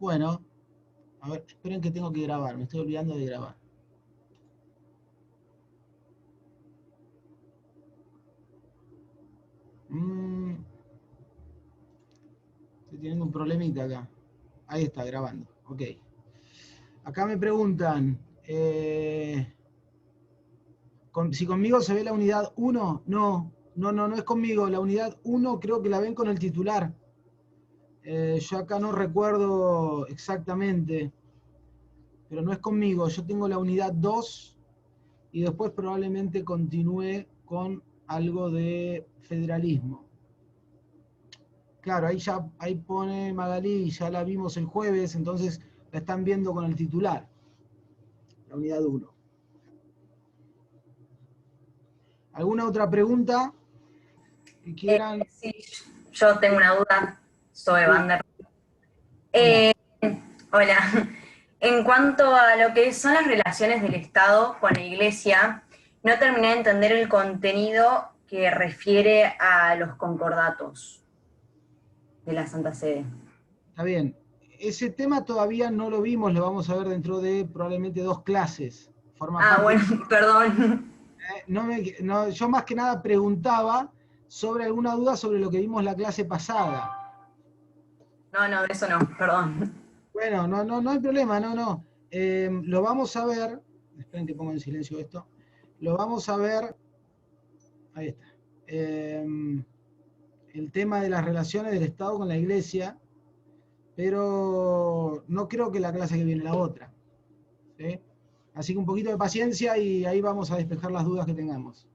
Bueno, a ver, esperen que tengo que grabar, me estoy olvidando de grabar. Estoy teniendo un problemita acá. Ahí está, grabando. Ok. Acá me preguntan si conmigo se ve la unidad 1. No es conmigo. La unidad 1 creo que la ven con el titular. Yo acá no recuerdo exactamente, pero no es conmigo. Yo tengo la unidad 2 y después probablemente continúe con algo de federalismo. Claro, ahí pone Magalí, ya la vimos el jueves, entonces la están viendo con el titular, la unidad 1. ¿Alguna otra pregunta que quieran? Sí, yo tengo una duda sobre Sí, Bander. hola. Hola. En cuanto a lo que son las relaciones del Estado con la Iglesia, no terminé de entender el contenido que refiere a los concordatos de la Santa Sede. Está bien. Ese tema todavía no lo vimos, lo vamos a ver dentro de probablemente 2 clases. Forma Ah, parte. bueno, perdón. Yo más que nada preguntaba sobre alguna duda sobre lo que vimos la clase pasada. No, eso no, perdón. Bueno, no hay problema, no. Lo vamos a ver. Esperen que ponga en silencio esto. Lo vamos a ver. Ahí está. El tema de las relaciones del Estado con la Iglesia, pero no creo que la clase que viene la otra. ¿Sí? Así que un poquito de paciencia y ahí vamos a despejar las dudas que tengamos.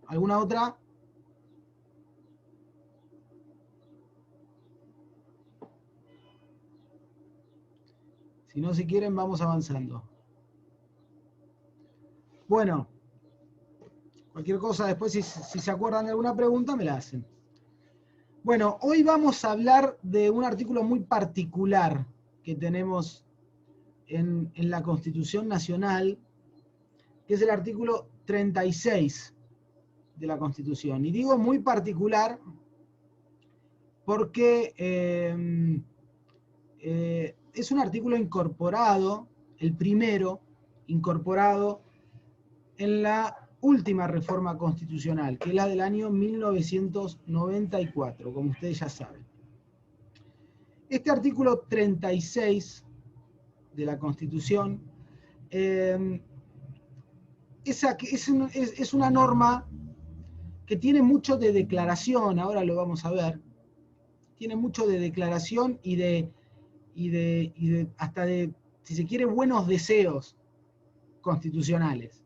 ¿Alguna otra? Si no, si quieren, vamos avanzando. Bueno, cualquier cosa después, si se acuerdan de alguna pregunta, me la hacen. Bueno, hoy vamos a hablar de un artículo muy particular que tenemos en la Constitución Nacional, que es el artículo 36 de la Constitución. Y digo muy particular porque es un artículo incorporado, el primero incorporado en la última reforma constitucional, que es la del año 1994, como ustedes ya saben. Este artículo 36 de la Constitución es una norma que tiene mucho de declaración, ahora lo vamos a ver, tiene mucho de declaración y hasta de, si se quiere, buenos deseos constitucionales.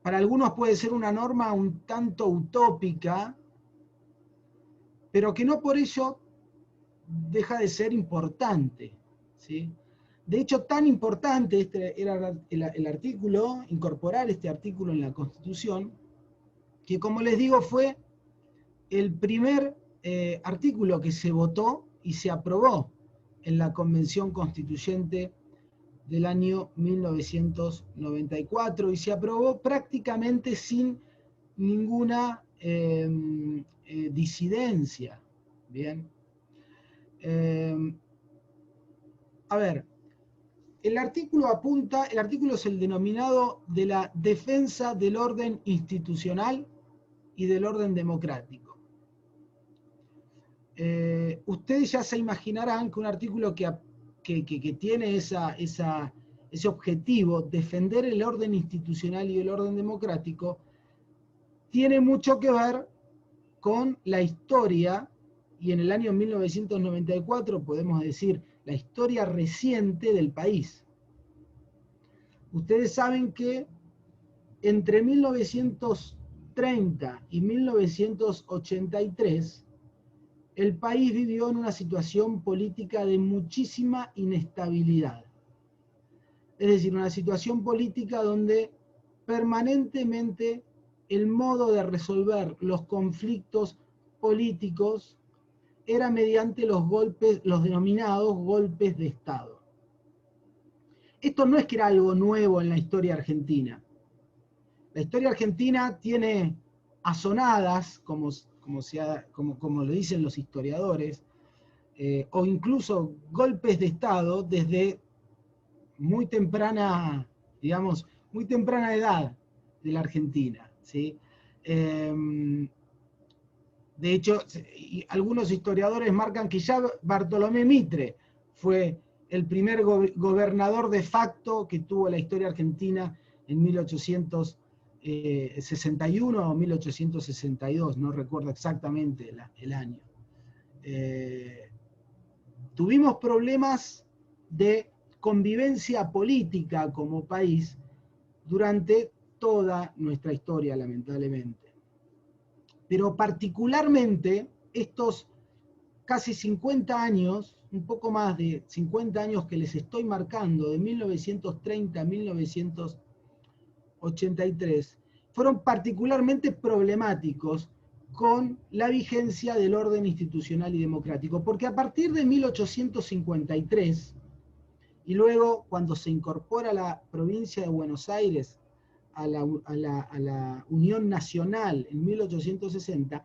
Para algunos puede ser una norma un tanto utópica, pero que no por ello deja de ser importante, ¿sí? De hecho, tan importante era el artículo, incorporar este artículo en la Constitución, que como les digo fue el primer artículo que se votó y se aprobó en la Convención Constituyente del año 1994 y se aprobó prácticamente sin ninguna disidencia. Bien. A ver, el artículo es el denominado de la defensa del orden institucional y del orden democrático. Ustedes ya se imaginarán que un artículo que tiene ese objetivo, defender el orden institucional y el orden democrático, tiene mucho que ver con la historia, y en el año 1994 podemos decir la historia reciente del país. Ustedes saben que entre 1930 y 1983 el país vivió en una situación política de muchísima inestabilidad. Es decir, una situación política donde permanentemente el modo de resolver los conflictos políticos era mediante los denominados golpes de Estado. Esto no es que era algo nuevo en la historia argentina. La historia argentina tiene asonadas, como como lo dicen los historiadores, o incluso golpes de Estado desde muy temprana, digamos, muy temprana edad de la Argentina, ¿sí? De hecho, algunos historiadores marcan que ya Bartolomé Mitre fue el primer gobernador de facto que tuvo la historia argentina en 1861 o 1862, no recuerdo exactamente el año. Tuvimos problemas de convivencia política como país durante toda nuestra historia, lamentablemente. Pero particularmente estos casi 50 años, un poco más de 50 años que les estoy marcando, de 1930 a 1983, fueron particularmente problemáticos con la vigencia del orden institucional y democrático, porque a partir de 1853, y luego cuando se incorpora la provincia de Buenos Aires a la Unión Nacional en 1860,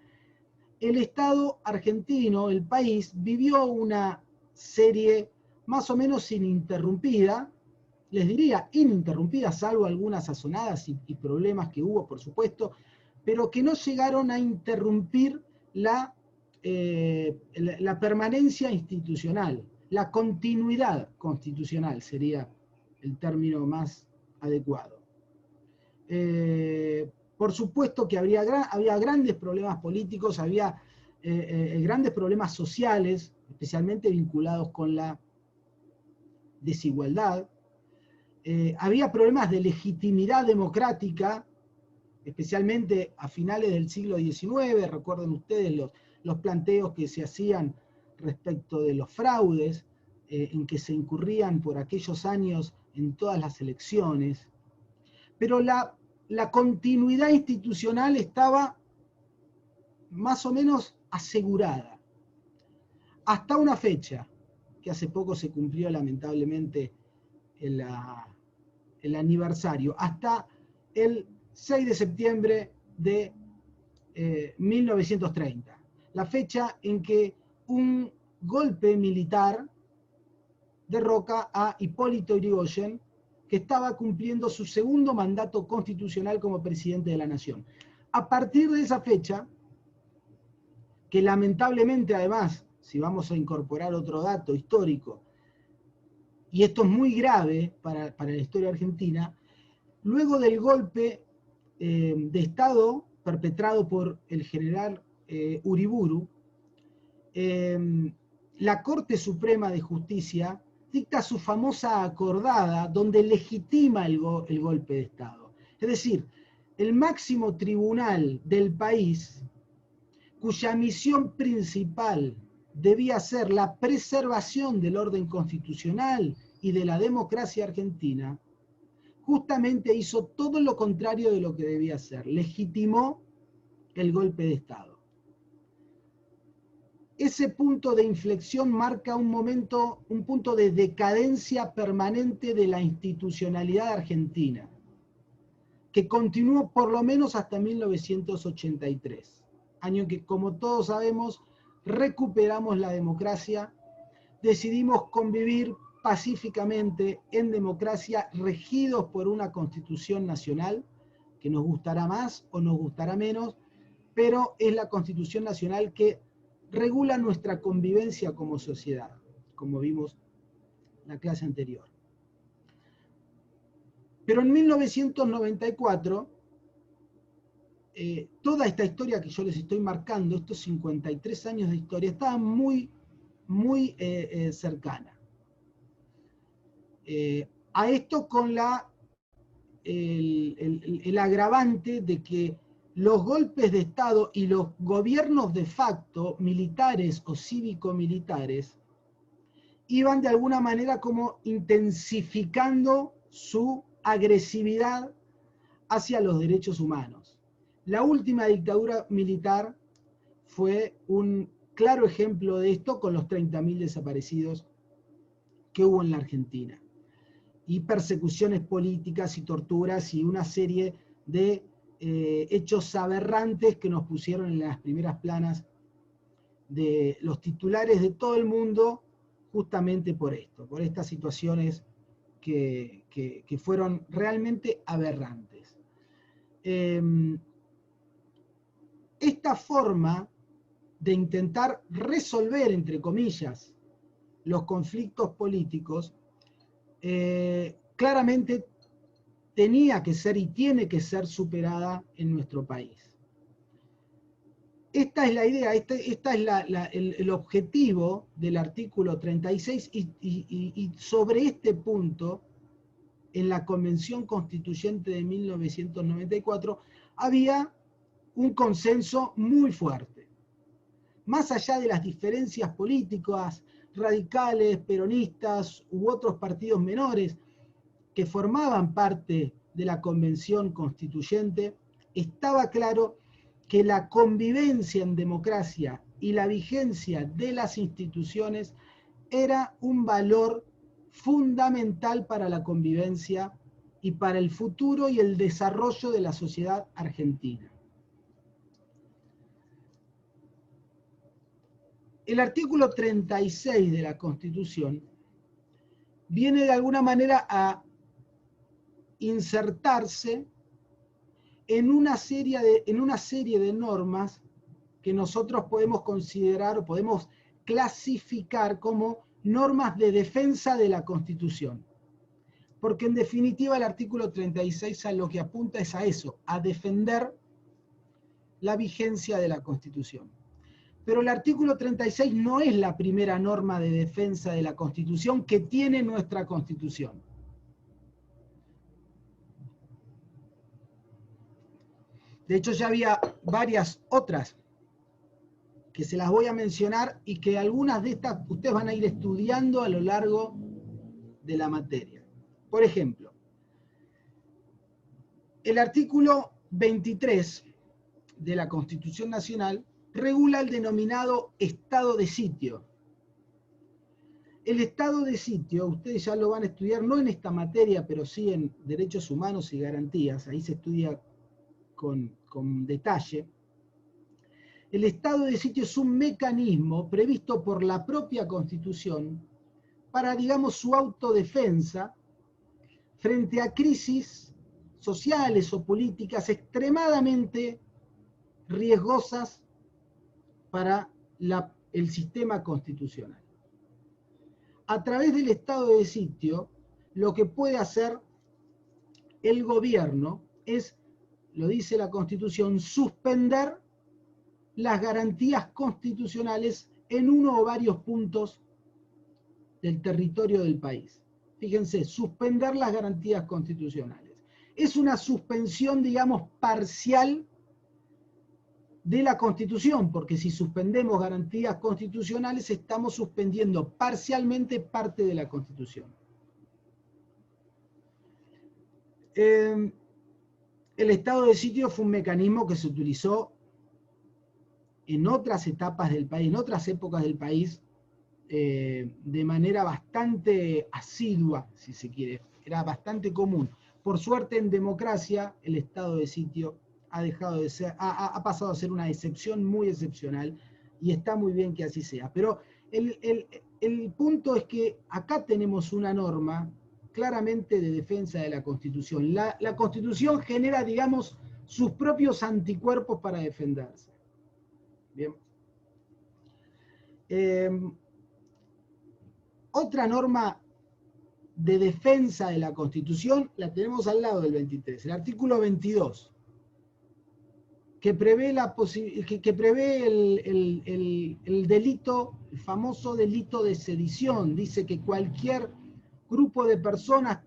el Estado argentino, el país, vivió una serie más o menos ininterrumpida, les diría ininterrumpida, salvo algunas sazonadas y problemas que hubo, por supuesto, pero que no llegaron a interrumpir la permanencia institucional, la continuidad constitucional sería el término más adecuado. Por supuesto que había grandes problemas políticos, había grandes problemas sociales, especialmente vinculados con la desigualdad. Había problemas de legitimidad democrática, especialmente a finales del siglo XIX. Recuerden ustedes los planteos que se hacían respecto de los fraudes en que se incurrían por aquellos años en todas las elecciones. Pero la continuidad institucional estaba más o menos asegurada. Hasta una fecha, que hace poco se cumplió lamentablemente el aniversario, hasta el 6 de septiembre de 1930, la fecha en que un golpe militar derroca a Hipólito Yrigoyen, que estaba cumpliendo su segundo mandato constitucional como presidente de la nación. A partir de esa fecha, que lamentablemente además, si vamos a incorporar otro dato histórico, y esto es muy grave para la historia argentina, luego del golpe de Estado perpetrado por el general Uriburu, la Corte Suprema de Justicia dicta su famosa acordada donde legitima el golpe de Estado. Es decir, el máximo tribunal del país, cuya misión principal debía ser la preservación del orden constitucional y de la democracia argentina, justamente hizo todo lo contrario de lo que debía hacer, legitimó el golpe de Estado. Ese punto de inflexión marca un punto de decadencia permanente de la institucionalidad argentina, que continuó por lo menos hasta 1983, año en que, como todos sabemos, recuperamos la democracia, decidimos convivir pacíficamente en democracia, regidos por una constitución nacional, que nos gustará más o nos gustará menos, pero es la constitución nacional que regula nuestra convivencia como sociedad, como vimos en la clase anterior. Pero en 1994, toda esta historia que yo les estoy marcando, estos 53 años de historia, estaba muy, muy cercana. A esto con el agravante de que los golpes de Estado y los gobiernos de facto, militares o cívico-militares, iban de alguna manera como intensificando su agresividad hacia los derechos humanos. La última dictadura militar fue un claro ejemplo de esto con los 30.000 desaparecidos que hubo en la Argentina. Y persecuciones políticas y torturas y una serie de hechos aberrantes que nos pusieron en las primeras planas de los titulares de todo el mundo, justamente por esto, por estas situaciones que fueron realmente aberrantes. Esta forma de intentar resolver, entre comillas, los conflictos políticos, claramente tenía que ser y tiene que ser superada en nuestro país. Esta es la idea, este es el objetivo del artículo 36 y sobre este punto, en la Convención Constituyente de 1994, había un consenso muy fuerte. Más allá de las diferencias políticas, radicales, peronistas u otros partidos menores que formaban parte de la Convención Constituyente, estaba claro que la convivencia en democracia y la vigencia de las instituciones era un valor fundamental para la convivencia y para el futuro y el desarrollo de la sociedad argentina. El artículo 36 de la Constitución viene de alguna manera a insertarse en una serie de normas que nosotros podemos considerar o podemos clasificar como normas de defensa de la Constitución. Porque en definitiva el artículo 36 a lo que apunta es a eso, a defender la vigencia de la Constitución. Pero el artículo 36 no es la primera norma de defensa de la Constitución que tiene nuestra Constitución. De hecho, ya había varias otras que se las voy a mencionar y que algunas de estas ustedes van a ir estudiando a lo largo de la materia. Por ejemplo, el artículo 23 de la Constitución Nacional regula el denominado estado de sitio. El estado de sitio, ustedes ya lo van a estudiar, no en esta materia, pero sí en derechos humanos y garantías, ahí se estudia con detalle. El estado de sitio es un mecanismo previsto por la propia Constitución para, digamos, su autodefensa frente a crisis sociales o políticas extremadamente riesgosas para el sistema constitucional. A través del estado de sitio, lo que puede hacer el gobierno es, lo dice la Constitución, suspender las garantías constitucionales en uno o varios puntos del territorio del país. Fíjense, suspender las garantías constitucionales. Es una suspensión, digamos, parcial de la Constitución, porque si suspendemos garantías constitucionales, estamos suspendiendo parcialmente parte de la Constitución. El estado de sitio fue un mecanismo que se utilizó en otras etapas del país, en otras épocas del país, de manera bastante asidua, si se quiere, era bastante común. Por suerte, en democracia, el estado de sitio ha pasado a ser una excepción muy excepcional, y está muy bien que así sea. Pero el punto es que acá tenemos una norma claramente de defensa de la Constitución. La Constitución genera, digamos, sus propios anticuerpos para defenderse. Bien. Otra norma de defensa de la Constitución la tenemos al lado del 23, el artículo 22, que prevé, el delito, el famoso delito de sedición. Dice que cualquier grupo de personas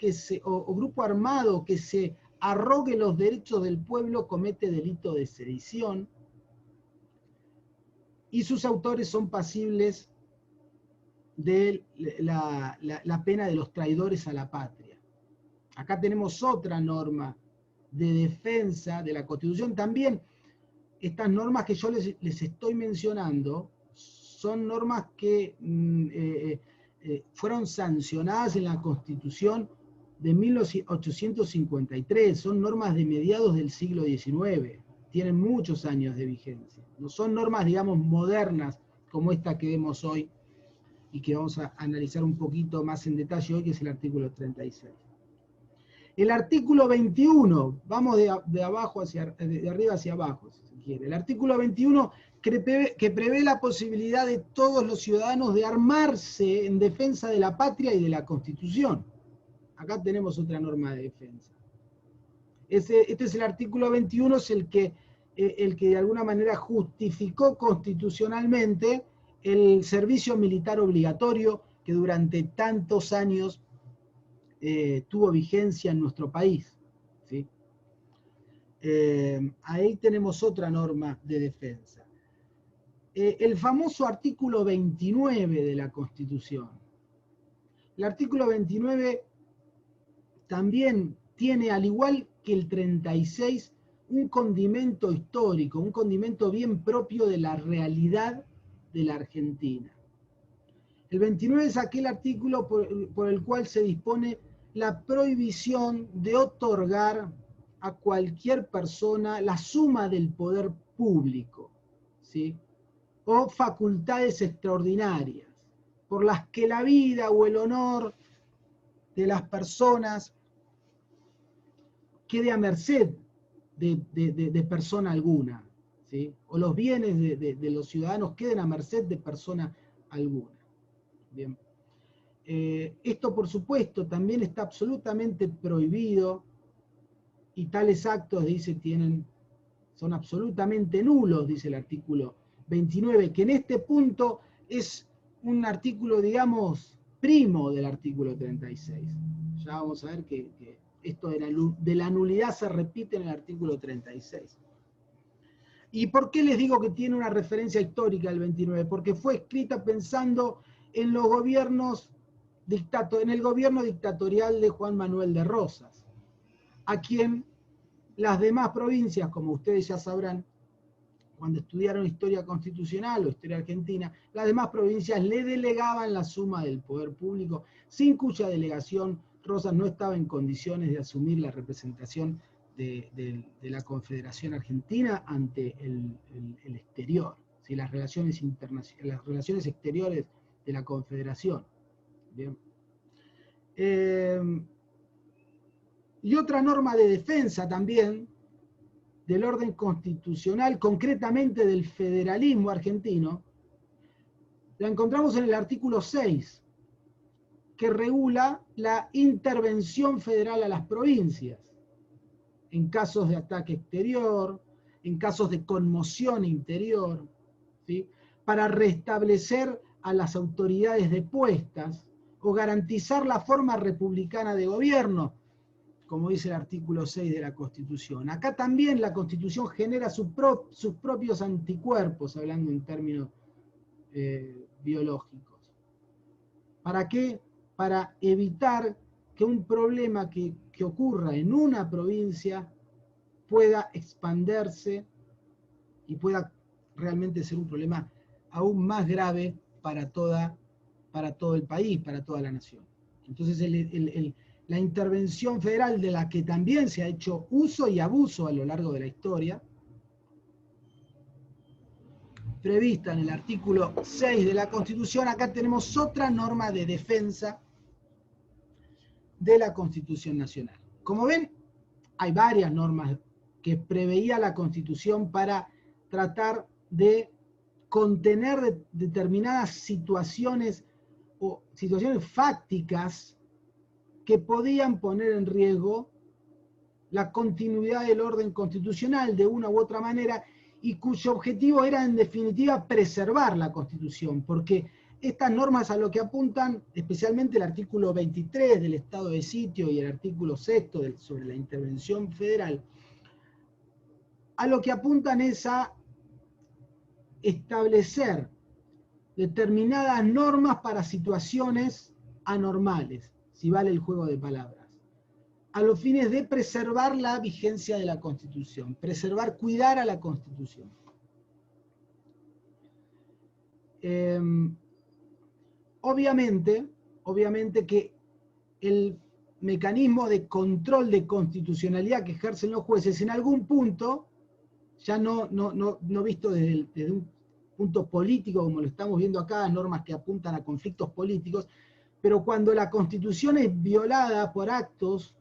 o grupo armado que se arrogue los derechos del pueblo comete delito de sedición, y sus autores son pasibles de la pena de los traidores a la patria. Acá tenemos otra norma de defensa de la Constitución. También estas normas que yo les estoy mencionando son normas que fueron sancionadas en la Constitución de 1853, son normas de mediados del siglo XIX, tienen muchos años de vigencia. No son normas, digamos, modernas como esta que vemos hoy y que vamos a analizar un poquito más en detalle hoy, que es el artículo 36. El artículo 21, vamos de arriba hacia abajo, si se quiere. El artículo 21 que prevé la posibilidad de todos los ciudadanos de armarse en defensa de la patria y de la Constitución. Acá tenemos otra norma de defensa. Este es el artículo 21, es el que de alguna manera justificó constitucionalmente el servicio militar obligatorio que durante tantos años tuvo vigencia en nuestro país, ¿sí? Ahí tenemos otra norma de defensa. El famoso artículo 29 de la Constitución. El artículo 29 también tiene, al igual que el 36, un condimento histórico, un condimento bien propio de la realidad de la Argentina. El 29 es aquel artículo por el cual se dispone la prohibición de otorgar a cualquier persona la suma del poder público, ¿sí? O facultades extraordinarias, por las que la vida o el honor de las personas quede a merced de persona alguna, ¿sí? O los bienes de los ciudadanos queden a merced de persona alguna. Bien. Esto, por supuesto, también está absolutamente prohibido y tales actos, dice, son absolutamente nulos, dice el artículo 29, que en este punto es un artículo, digamos, primo del artículo 36. Ya vamos a ver que esto de la nulidad se repite en el artículo 36. ¿Y por qué les digo que tiene una referencia histórica el 29? Porque fue escrita pensando en los gobiernos en el gobierno dictatorial de Juan Manuel de Rosas, a quien las demás provincias, como ustedes ya sabrán, cuando estudiaron historia constitucional o historia argentina, las demás provincias le delegaban la suma del poder público, sin cuya delegación Rosas no estaba en condiciones de asumir la representación de la Confederación Argentina ante el exterior, ¿sí? Las relaciones exteriores de la Confederación. Bien. Y otra norma de defensa también del orden constitucional, concretamente del federalismo argentino, la encontramos en el artículo 6, que regula la intervención federal a las provincias, en casos de ataque exterior, en casos de conmoción interior, ¿sí? Para restablecer a las autoridades depuestas o garantizar la forma republicana de gobierno, como dice el artículo 6 de la Constitución. Acá también la Constitución genera sus propios anticuerpos, hablando en términos biológicos. ¿Para qué? Para evitar que un problema que ocurra en una provincia pueda expandirse y pueda realmente ser un problema aún más grave para todo el país, para toda la nación. Entonces la intervención federal, de la que también se ha hecho uso y abuso a lo largo de la historia, prevista en el artículo 6 de la Constitución, acá tenemos otra norma de defensa de la Constitución Nacional. Como ven, hay varias normas que preveía la Constitución para tratar de contener determinadas situaciones o situaciones fácticas que podían poner en riesgo la continuidad del orden constitucional de una u otra manera y cuyo objetivo era en definitiva preservar la Constitución, porque estas normas a lo que apuntan, especialmente el artículo 23 del estado de sitio y el artículo 6 sobre la intervención federal, a lo que apuntan es a establecer determinadas normas para situaciones anormales, si vale el juego de palabras, a los fines de preservar la vigencia de la Constitución, cuidar a la Constitución. Obviamente que mecanismo de control de constitucionalidad que ejercen los jueces, en algún punto, ya no visto desde un punto político, como lo estamos viendo acá, normas que apuntan a conflictos políticos, pero cuando la Constitución es violada por actos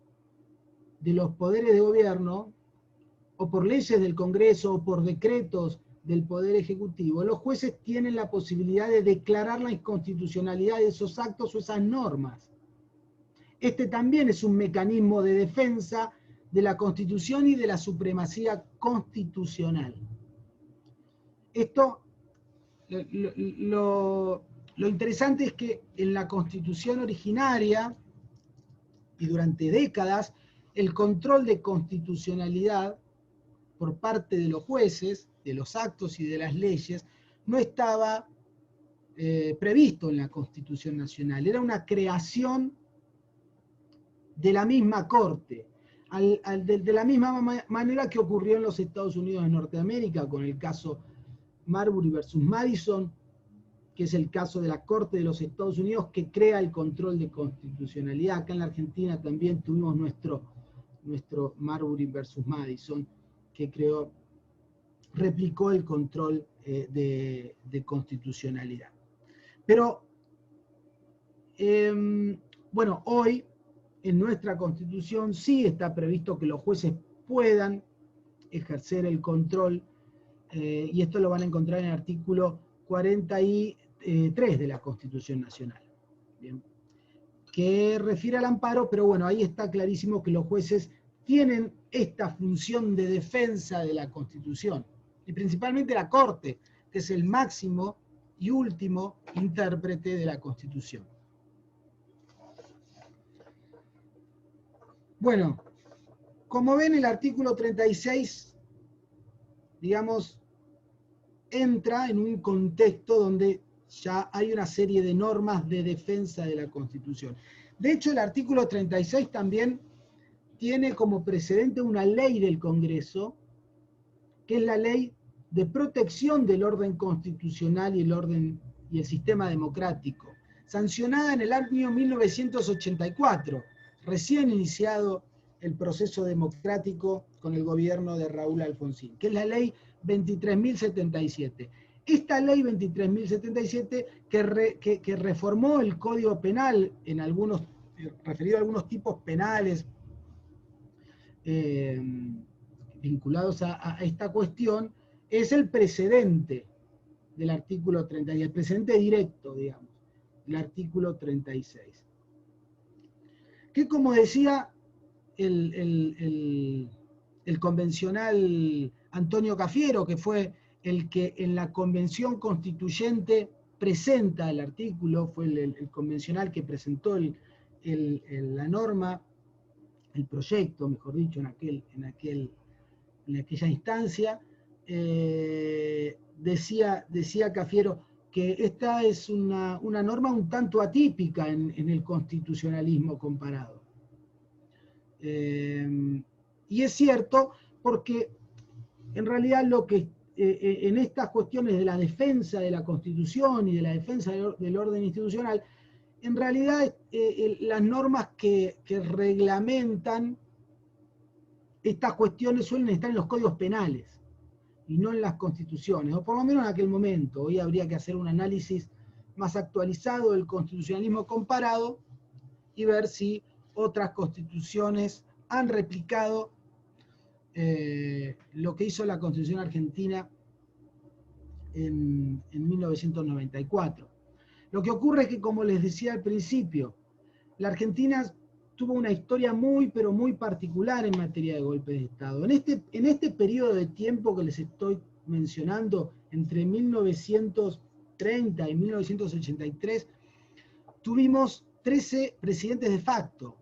de los poderes de gobierno, o por leyes del Congreso, o por decretos del Poder Ejecutivo, los jueces tienen la posibilidad de declarar la inconstitucionalidad de esos actos o esas normas. Este también es un mecanismo de defensa de la Constitución y de la supremacía constitucional. Esto, lo interesante es que en la Constitución originaria, y durante décadas, el control de constitucionalidad por parte de los jueces, de los actos y de las leyes, no estaba previsto en la Constitución Nacional. Era una creación de la misma Corte, de la misma manera que ocurrió en los Estados Unidos de Norteamérica con el caso Marbury versus Madison, que es el caso de la Corte de los Estados Unidos que crea el control de constitucionalidad. Acá en la Argentina también tuvimos nuestro Marbury versus Madison, que replicó el control de constitucionalidad. Pero, bueno, hoy en nuestra Constitución sí está previsto que los jueces puedan ejercer el control, y esto lo van a encontrar en el artículo 43 de la Constitución Nacional, ¿bien?, que refiere al amparo, pero bueno, ahí está clarísimo que los jueces tienen esta función de defensa de la Constitución, y principalmente la Corte, que es el máximo y último intérprete de la Constitución. Bueno, como ven, el artículo 36, digamos, entra en un contexto donde ya hay una serie de normas de defensa de la Constitución. De hecho, el artículo 36 también tiene como precedente una ley del Congreso, que es la Ley de Protección del Orden Constitucional y el Sistema Democrático, sancionada en el año 1984, recién iniciado el proceso democrático con el gobierno de Raúl Alfonsín, que es la Ley 23.077. Esta Ley 23.077 que reformó el Código Penal referido a algunos tipos penales vinculados a esta cuestión, es el precedente del artículo 36, el precedente directo, digamos, del artículo 36. Que, como decía el convencional Antonio Cafiero, que fue el que en la Convención Constituyente presenta el artículo, fue el convencional que presentó la norma, el proyecto, mejor dicho, en aquella instancia, decía Cafiero que esta es una norma un tanto atípica en el constitucionalismo comparado. Y es cierto, porque en realidad lo que en estas cuestiones de la defensa de la Constitución y de la defensa del orden institucional, en realidad las normas que reglamentan estas cuestiones suelen estar en los códigos penales y no en las constituciones, o por lo menos en aquel momento. Hoy habría que hacer un análisis más actualizado del constitucionalismo comparado y ver si otras constituciones han replicado lo que hizo la Constitución Argentina en 1994. Lo que ocurre es que, como les decía al principio, la Argentina tuvo una historia muy, pero muy particular en materia de golpes de Estado. En este periodo de tiempo que les estoy mencionando, entre 1930 y 1983, tuvimos 13 presidentes de facto.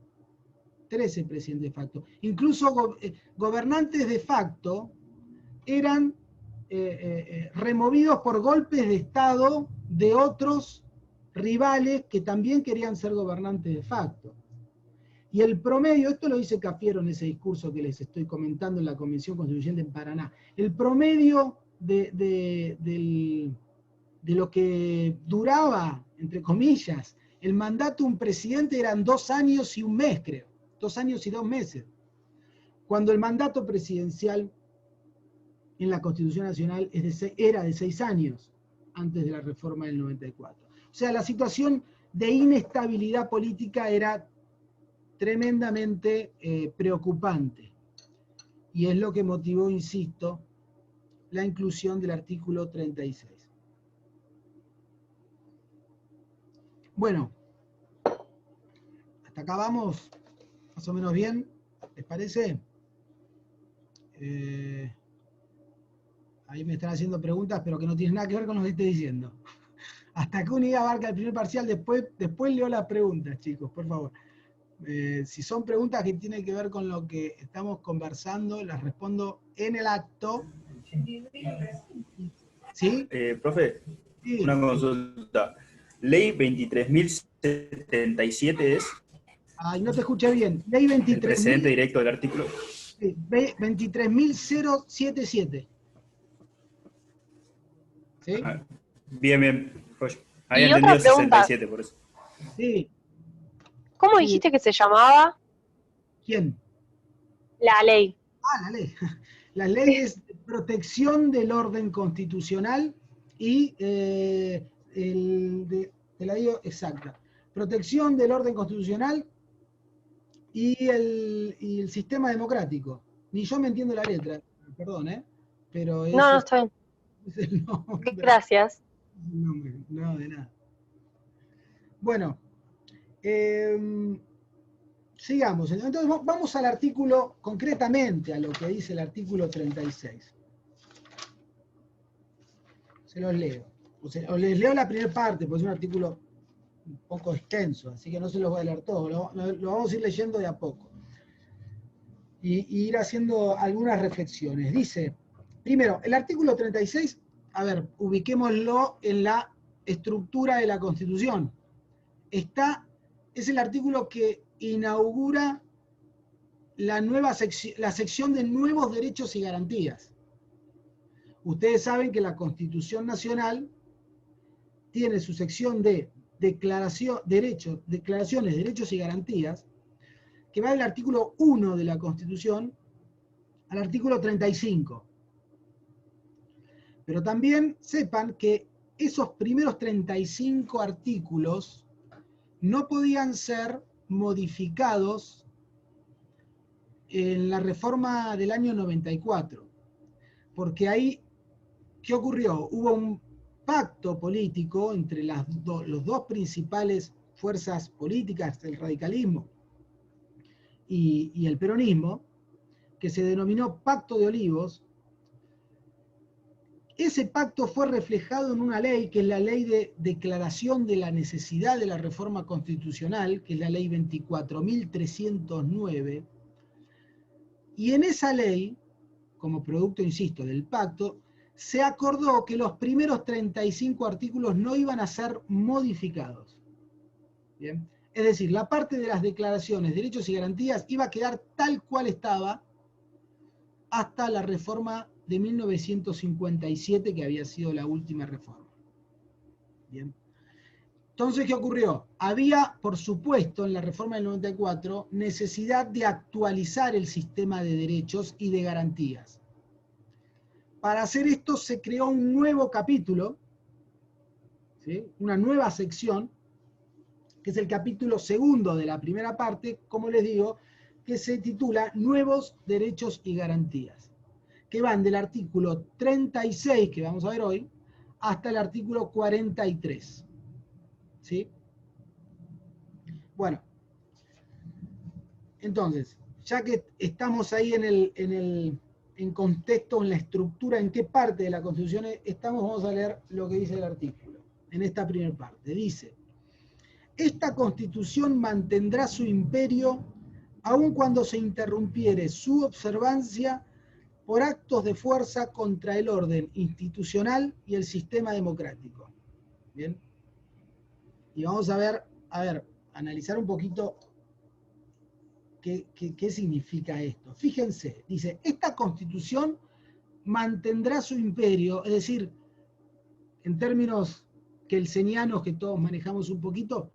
13 presidentes de facto. Incluso gobernantes de facto eran removidos por golpes de Estado de otros rivales que también querían ser gobernantes de facto. Y el promedio, esto lo dice Cafiero en ese discurso que les estoy comentando en la Convención Constituyente en Paraná, el promedio de lo que duraba, entre comillas, el mandato de un presidente eran 2 años y 1 mes, creo. 2 años y 2 meses. Cuando el mandato presidencial en la Constitución Nacional era de 6 años, antes de la reforma del 94. O sea, la situación de inestabilidad política era tremendamente preocupante. Y es lo que motivó, insisto, la inclusión del artículo 36. Bueno, hasta acá vamos más o menos bien, ¿les parece? Ahí me están haciendo preguntas, pero que no tienen nada que ver con lo que estoy diciendo. ¿Hasta qué unidad abarca el primer parcial? Después leo las preguntas, chicos, por favor. Si son preguntas que tienen que ver con lo que estamos conversando, las respondo en el acto. ¿Sí? Profe, Sí. una consulta. Ley 23.077 es Ay, no te escuché bien. Ley el 23.000. precedente directo del artículo. Sí, 23.077. ¿Sí? Ajá. Bien, bien. Había Y otra entendido pregunta. 67 por eso. Sí. ¿Cómo Sí. dijiste que se llamaba ¿Quién? la ley? Ah, la ley. La ley es protección del orden constitucional y te la digo exacta. Protección del orden constitucional y el sistema democrático. Ni yo me entiendo la letra, perdón, pero No, está bien. es el nombre. Gracias. Es el nombre, no, de nada. Bueno, sigamos. Entonces vamos al artículo, concretamente a lo que dice el artículo 36. Se los leo. O les leo la primera parte, porque es un artículo un poco extenso, así que no se los voy a leer todo, lo vamos a ir leyendo de a poco. Y ir haciendo algunas reflexiones. Dice, primero, el artículo 36, a ver, ubiquémoslo en la estructura de la Constitución. Es el artículo que inaugura la sección de nuevos derechos y garantías. Ustedes saben que la Constitución Nacional tiene su sección de declaraciones, derechos y garantías, que va del artículo 1 de la Constitución al artículo 35. Pero también sepan que esos primeros 35 artículos no podían ser modificados en la reforma del año 94, porque ahí, ¿qué ocurrió? Hubo un pacto político entre los dos principales fuerzas políticas, el radicalismo y el peronismo, que se denominó Pacto de Olivos. Ese pacto fue reflejado en una ley, que es la ley de declaración de la necesidad de la reforma constitucional, que es la ley 24.309, y en esa ley, como producto, insisto, del pacto, se acordó que los primeros 35 artículos no iban a ser modificados. ¿Bien? Es decir, la parte de las declaraciones, derechos y garantías iba a quedar tal cual estaba hasta la reforma de 1957, que había sido la última reforma. Bien. Entonces, ¿qué ocurrió? Había, por supuesto, en la reforma del 94, necesidad de actualizar el sistema de derechos y de garantías. Para hacer esto se creó un nuevo capítulo, ¿sí? Una nueva sección, que es el capítulo segundo de la primera parte, como les digo, que se titula Nuevos Derechos y Garantías, que van del artículo 36, que vamos a ver hoy, hasta el artículo 43. ¿Sí? Bueno, entonces, ya que estamos ahí en contexto, en la estructura, en qué parte de la Constitución estamos, vamos a leer lo que dice el artículo, en esta primera parte. Dice, esta Constitución mantendrá su imperio aun cuando se interrumpiere su observancia por actos de fuerza contra el orden institucional y el sistema democrático. ¿Bien? Y vamos a ver, analizar un poquito qué significa esto. Fíjense, dice, esta Constitución mantendrá su imperio, es decir, en términos kelsenianos que todos manejamos un poquito,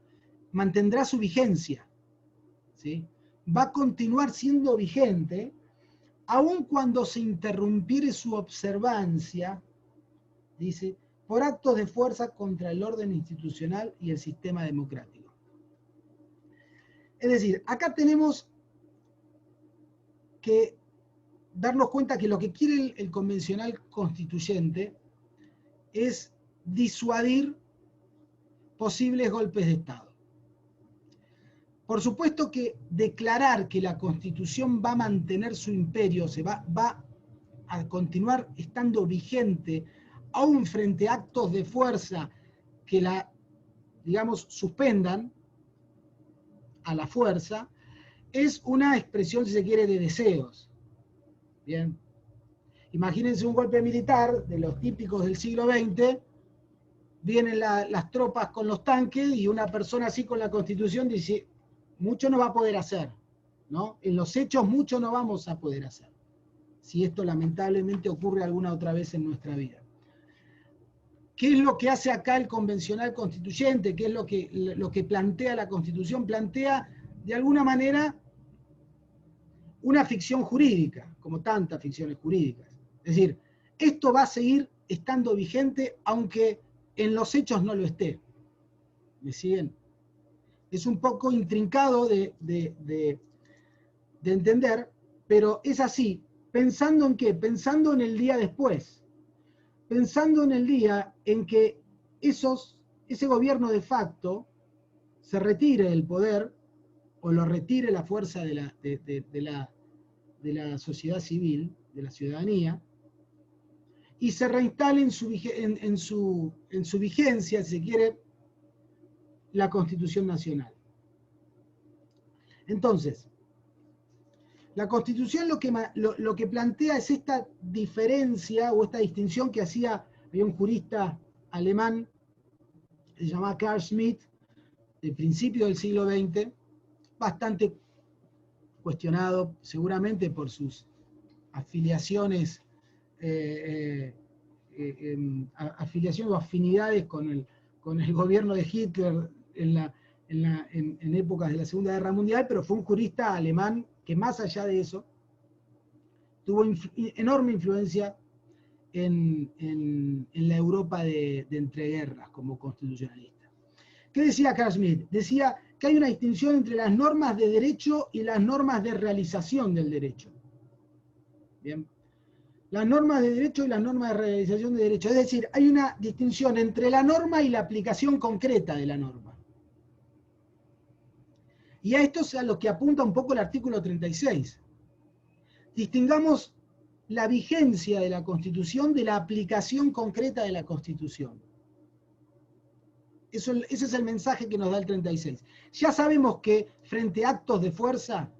mantendrá su vigencia, ¿sí? va a continuar siendo vigente, aun cuando se interrumpiere su observancia, dice, por actos de fuerza contra el orden institucional y el sistema democrático. Es decir, acá tenemos que darnos cuenta que lo que quiere el convencional constituyente es disuadir posibles golpes de Estado. Por supuesto que declarar que la Constitución va a mantener su imperio, va a continuar estando vigente, aún frente a actos de fuerza que la, digamos, suspendan a la fuerza, es una expresión, si se quiere, de deseos. Bien. Imagínense un golpe militar de los típicos del siglo XX, vienen las tropas con los tanques y una persona así con la Constitución dice, mucho no va a poder hacer, ¿no? En los hechos mucho no vamos a poder hacer, si esto lamentablemente ocurre alguna otra vez en nuestra vida. ¿Qué es lo que hace acá el convencional constituyente? ¿Qué es lo que plantea la Constitución? Plantea, de alguna manera, una ficción jurídica, como tantas ficciones jurídicas. Es decir, esto va a seguir estando vigente, aunque en los hechos no lo esté. ¿Me siguen? Es un poco intrincado de entender, pero es así. ¿Pensando en qué? Pensando en el día después. Pensando en el día en que ese gobierno de facto se retire del poder, o lo retire la fuerza de la sociedad civil, de la ciudadanía, y se reinstale en su vigencia, si se quiere, la Constitución Nacional. Entonces, la Constitución lo que plantea es esta diferencia o esta distinción que había un jurista alemán, se llamaba Carl Schmitt, del principio del siglo XX, bastante cuestionado seguramente por sus afiliaciones, afiliaciones o afinidades con el gobierno de Hitler en épocas de la Segunda Guerra Mundial, pero fue un jurista alemán que más allá de eso tuvo enorme influencia en la Europa de entreguerras como constitucionalista. ¿Qué decía Carl Schmitt? Decía que hay una distinción entre las normas de derecho y las normas de realización del derecho. Bien. Las normas de derecho y las normas de realización de derecho. Es decir, hay una distinción entre la norma y la aplicación concreta de la norma. Y a esto es a lo que apunta un poco el artículo 36. Distingamos la vigencia de la Constitución de la aplicación concreta de la Constitución. Ese es el mensaje que nos da el 36. Ya sabemos que frente a actos de fuerza,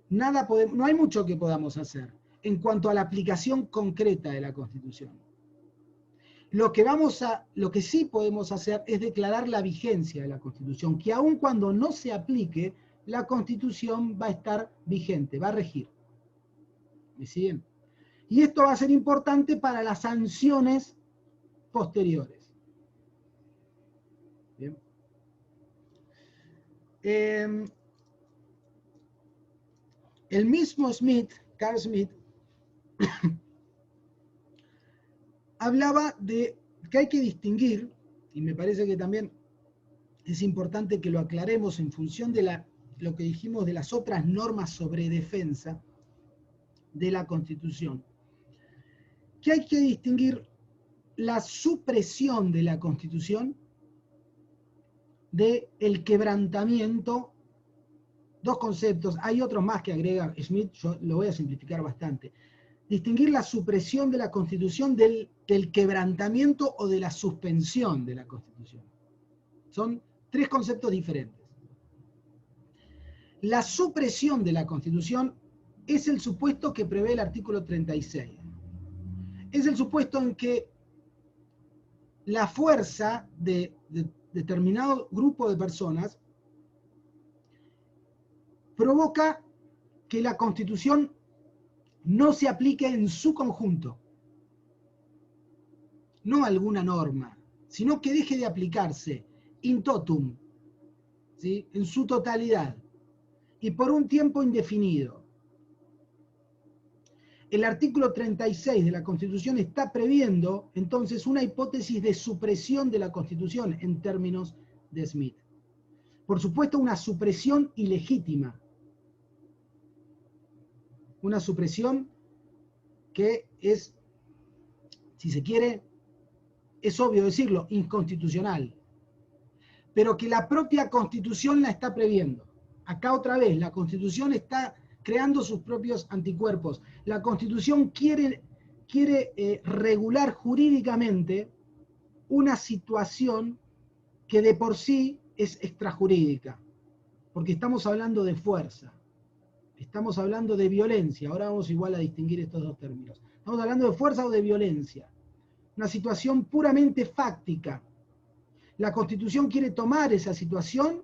no hay mucho que podamos hacer en cuanto a la aplicación concreta de la Constitución. Lo que sí podemos hacer es declarar la vigencia de la Constitución, que aun cuando no se aplique, la Constitución va a estar vigente, va a regir. ¿Me siguen? Y esto va a ser importante para las sanciones posteriores. Bien. El mismo Schmitt, Carl Schmitt, hablaba de que hay que distinguir, y me parece que también es importante que lo aclaremos en función de lo que dijimos de las otras normas sobre defensa de la Constitución, que hay que distinguir la supresión de la Constitución del quebrantamiento. Dos conceptos, hay otros más que agrega Schmitt, yo lo voy a simplificar bastante. Distinguir la supresión de la Constitución del quebrantamiento o de la suspensión de la Constitución. Son tres conceptos diferentes. La supresión de la Constitución es el supuesto que prevé el artículo 36. Es el supuesto en que la fuerza de determinado grupo de personas provoca que la Constitución no se aplique en su conjunto, no alguna norma, sino que deje de aplicarse in totum, ¿sí? En su totalidad. y por un tiempo indefinido. El artículo 36 de la Constitución está previendo entonces una hipótesis de supresión de la Constitución en términos de Smith. Por supuesto, una supresión ilegítima. Una supresión que es, si se quiere, es obvio decirlo, inconstitucional. Pero que la propia Constitución la está previendo. Acá otra vez, la Constitución está creando sus propios anticuerpos. La Constitución quiere regular jurídicamente una situación que de por sí es extrajurídica, porque estamos hablando de fuerza, estamos hablando de violencia. Ahora vamos igual a distinguir estos dos términos. Estamos hablando de fuerza o de violencia, una situación puramente fáctica. La Constitución quiere tomar esa situación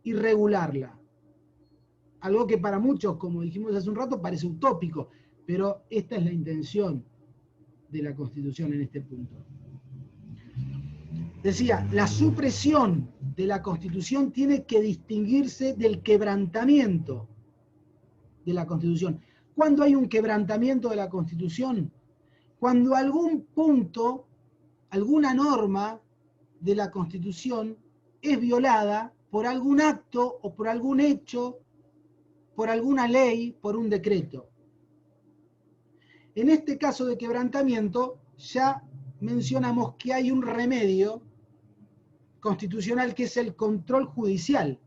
y regularla. Algo que para muchos, como dijimos hace un rato, parece utópico, pero esta es la intención de la Constitución en este punto. Decía, la supresión de la Constitución tiene que distinguirse del quebrantamiento de la Constitución. ¿Cuándo hay un quebrantamiento de la Constitución? Cuando algún punto, alguna norma de la Constitución es violada por algún acto o por algún hecho, por alguna ley, por un decreto. En este caso de quebrantamiento, ya mencionamos que hay un remedio constitucional que es el control judicial,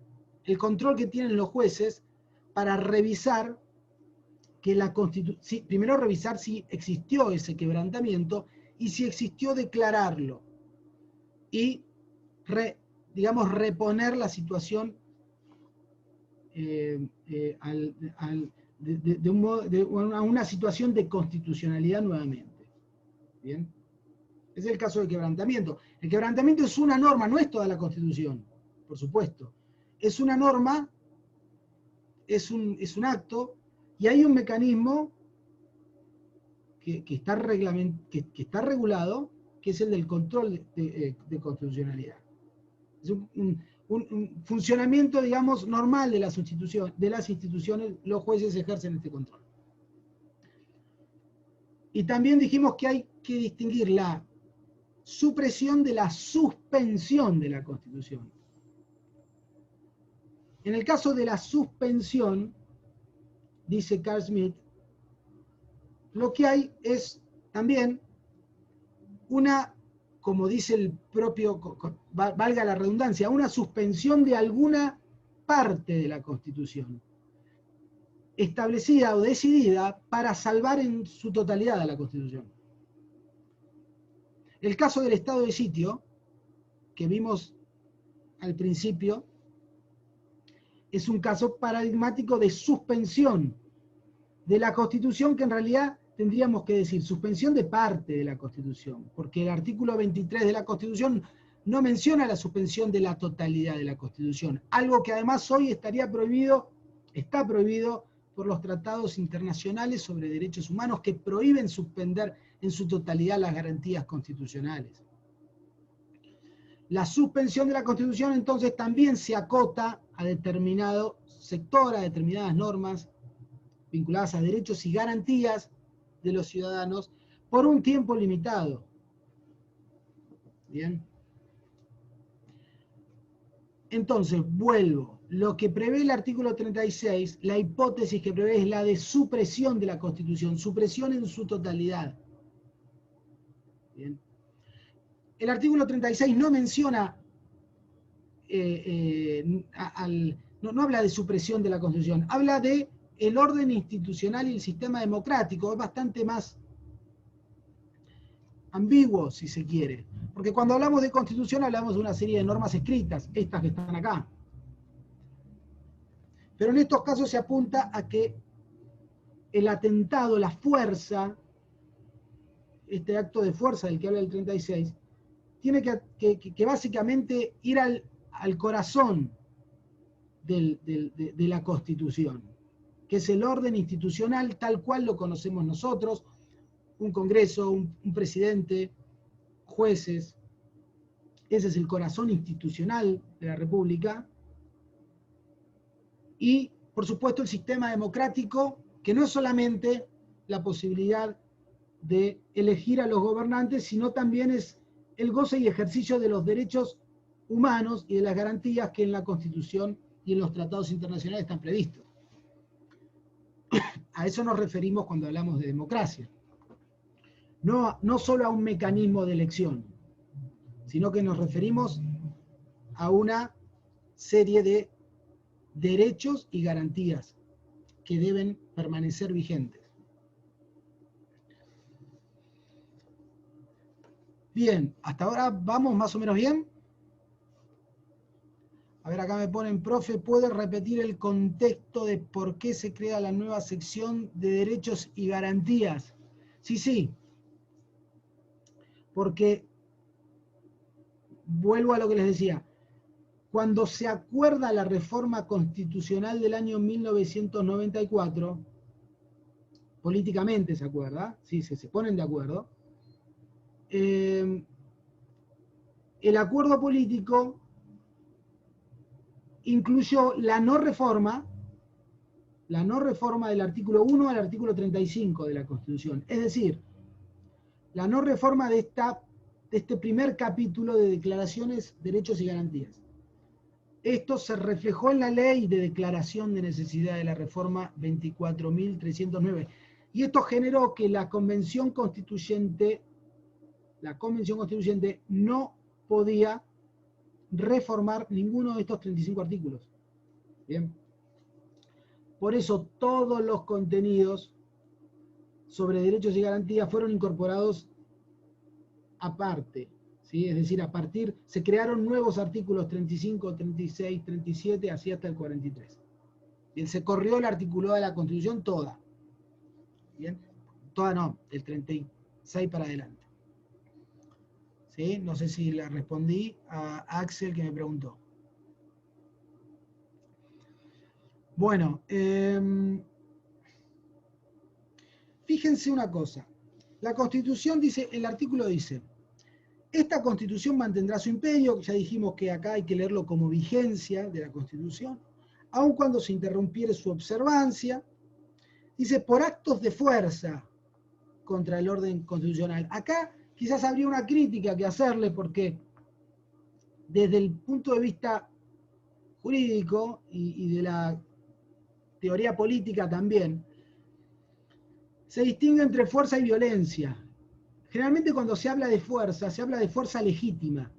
el control que tienen los jueces para revisar que la Constitución, primero revisar si existió ese quebrantamiento y si existió declararlo y, digamos, reponer la situación a una situación de constitucionalidad nuevamente. ¿Bien? Es el caso del quebrantamiento. El quebrantamiento es una norma, no es toda la Constitución, por supuesto. Es una norma, es un acto, y hay un mecanismo que está regulado, que es el del control de constitucionalidad. Es un funcionamiento, digamos, normal de las instituciones, los jueces ejercen este control. Y también dijimos que hay que distinguir la supresión de la suspensión de la Constitución. En el caso de la suspensión, dice Carl Smith, lo que hay es también una, como dice el propio, valga la redundancia, una suspensión de alguna parte de la Constitución, establecida o decidida para salvar en su totalidad a la Constitución. El caso del estado de sitio, que vimos al principio, es un caso paradigmático de suspensión de la Constitución, que en realidad tendríamos que decir suspensión de parte de la Constitución, porque el artículo 23 de la Constitución no menciona la suspensión de la totalidad de la Constitución, algo que además hoy está prohibido por los tratados internacionales sobre derechos humanos que prohíben suspender en su totalidad las garantías constitucionales. La suspensión de la Constitución entonces también se acota a determinado sector, a determinadas normas vinculadas a derechos y garantías de los ciudadanos por un tiempo limitado. Bien. Entonces, vuelvo. Lo que prevé el artículo 36, la hipótesis que prevé es la de supresión de la Constitución, supresión en su totalidad. Bien. El artículo 36 no menciona, no habla de supresión de la Constitución, habla de el orden institucional y el sistema democrático. Es bastante más ambiguo, si se quiere. Porque cuando hablamos de Constitución hablamos de una serie de normas escritas, estas que están acá. Pero en estos casos se apunta a que el atentado, la fuerza, este acto de fuerza del que habla el 36, tiene que básicamente ir al corazón de la Constitución, que es el orden institucional tal cual lo conocemos nosotros, un Congreso, un presidente, jueces. Ese es el corazón institucional de la República. Y, por supuesto, el sistema democrático, que no es solamente la posibilidad de elegir a los gobernantes, sino también es el goce y ejercicio de los derechos humanos y de las garantías que en la Constitución y en los tratados internacionales están previstos. A eso nos referimos cuando hablamos de democracia. No solo a un mecanismo de elección, sino que nos referimos a una serie de derechos y garantías que deben permanecer vigentes. Bien, hasta ahora vamos más o menos bien. A ver, acá me ponen, profe, ¿puede repetir el contexto de por qué se crea la nueva sección de derechos y garantías? Sí. Porque, vuelvo a lo que les decía, cuando se acuerda la reforma constitucional del año 1994, políticamente se acuerda, sí, se ponen de acuerdo, el acuerdo político incluyó la no reforma del artículo 1 al artículo 35 de la Constitución. Es decir, la no reforma de este primer capítulo de declaraciones, derechos y garantías. Esto se reflejó en la ley de declaración de necesidad de la reforma 24.309. Y esto generó que la Convención Constituyente no podía reformar ninguno de estos 35 artículos. Bien. Por eso todos los contenidos sobre derechos y garantías fueron incorporados aparte, ¿sí? Es decir, se crearon nuevos artículos 35, 36, 37, así hasta el 43. Bien, se corrió el articulado de la Constitución toda. Bien, toda no, del 36 para adelante. ¿Sí? No sé si le respondí a Axel que me preguntó. Bueno, fíjense una cosa. La Constitución dice, el artículo dice, esta Constitución mantendrá su imperio, ya dijimos que acá hay que leerlo como vigencia de la Constitución, aun cuando se interrumpiere su observancia, dice, por actos de fuerza contra el orden constitucional. Acá quizás habría una crítica que hacerle porque desde el punto de vista jurídico y de la teoría política también, se distingue entre fuerza y violencia. Generalmente cuando se habla de fuerza legítima.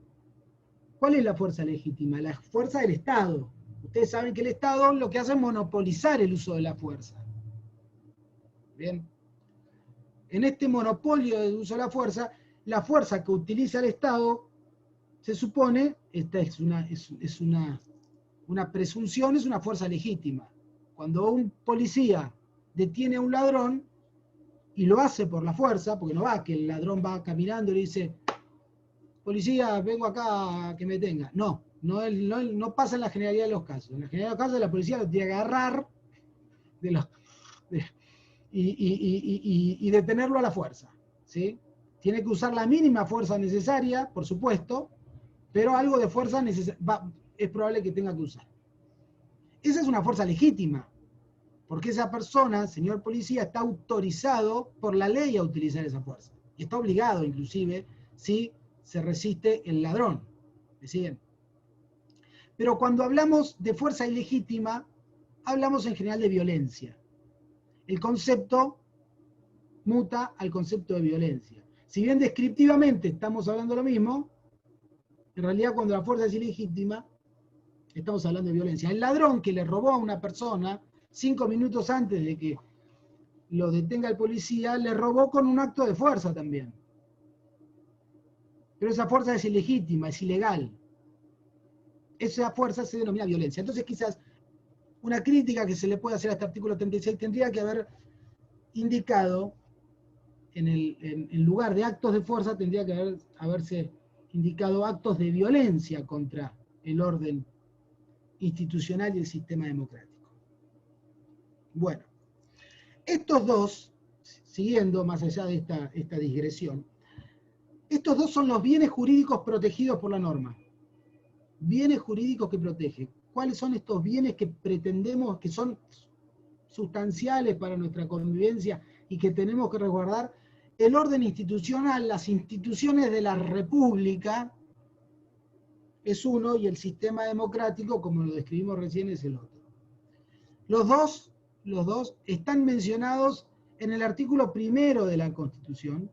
¿Cuál es la fuerza legítima? La fuerza del Estado. Ustedes saben que el Estado lo que hace es monopolizar el uso de la fuerza. Bien. En este monopolio del uso de la fuerza que utiliza el Estado, se supone, esta es una presunción, es una fuerza legítima. Cuando un policía detiene a un ladrón, y lo hace por la fuerza, porque no va que el ladrón va caminando y le dice, policía, vengo acá a que me detenga. No pasa en la generalidad de los casos. En la generalidad de los casos la policía lo tiene que agarrar y detenerlo a la fuerza. ¿Sí? Tiene que usar la mínima fuerza necesaria, por supuesto, pero algo de fuerza es probable que tenga que usar. Esa es una fuerza legítima. Porque esa persona, señor policía, está autorizado por la ley a utilizar esa fuerza. Y está obligado, inclusive, si se resiste el ladrón. ¿Me siguen? Pero cuando hablamos de fuerza ilegítima, hablamos en general de violencia. El concepto muta al concepto de violencia. Si bien descriptivamente estamos hablando lo mismo, en realidad cuando la fuerza es ilegítima, estamos hablando de violencia. El ladrón que le robó a una persona 5 minutos antes de que lo detenga el policía, le robó con un acto de fuerza también. Pero esa fuerza es ilegítima, es ilegal. Esa fuerza se denomina violencia. Entonces quizás una crítica que se le puede hacer a este artículo 36 tendría que haber indicado, en lugar de actos de fuerza, tendría que haberse indicado actos de violencia contra el orden institucional y el sistema democrático. Bueno, estos dos, siguiendo más allá de esta digresión, estos dos son los bienes jurídicos protegidos por la norma. Bienes jurídicos que protege. cuáles son estos bienes que pretendemos, que son sustanciales para nuestra convivencia y que tenemos que resguardar. El orden institucional, las instituciones de la República, es uno, y el sistema democrático, como lo describimos recién, es el otro. Los dos están mencionados en el artículo 1 de la Constitución.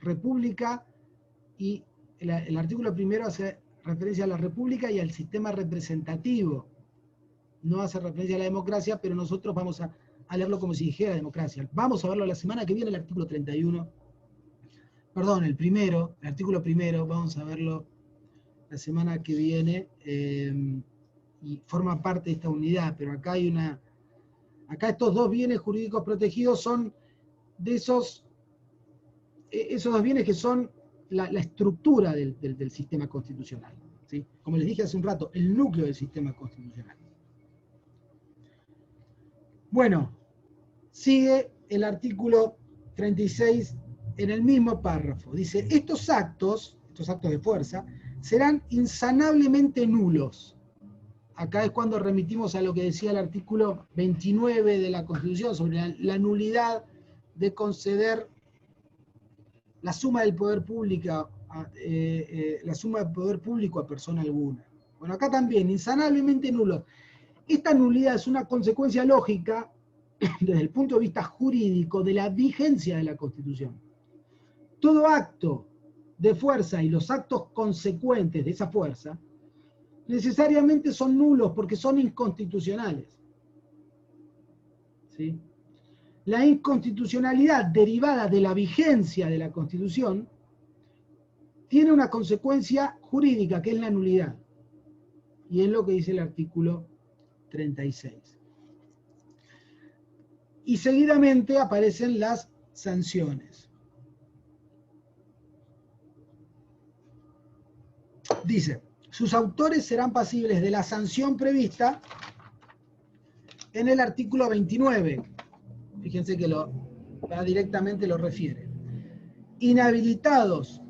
República, y el artículo 1 hace referencia a la República y al sistema representativo. No hace referencia a la democracia, pero nosotros vamos a leerlo como si dijera democracia. Vamos a verlo la semana que viene, el artículo 31. Perdón, el artículo 1, vamos a verlo la semana que viene, y forma parte de esta unidad, pero acá estos dos bienes jurídicos protegidos son de esos dos bienes que son la estructura del sistema constitucional, ¿sí? Como les dije hace un rato, el núcleo del sistema constitucional. Bueno, sigue el artículo 36 en el mismo párrafo. Dice, estos actos de fuerza, serán insanablemente nulos. Acá es cuando remitimos a lo que decía el artículo 29 de la Constitución sobre la nulidad de conceder la suma del poder público a persona alguna. Bueno, acá también, insanablemente nulos. Esta nulidad es una consecuencia lógica desde el punto de vista jurídico de la vigencia de la Constitución. Todo acto de fuerza y los actos consecuentes de esa fuerza necesariamente son nulos porque son inconstitucionales. ¿Sí? La inconstitucionalidad derivada de la vigencia de la Constitución tiene una consecuencia jurídica, que es la nulidad. Y es lo que dice el artículo 36. Y seguidamente aparecen las sanciones. Dice, sus autores serán pasibles de la sanción prevista en el artículo 29. Fíjense que directamente lo refiere. Inhabilitados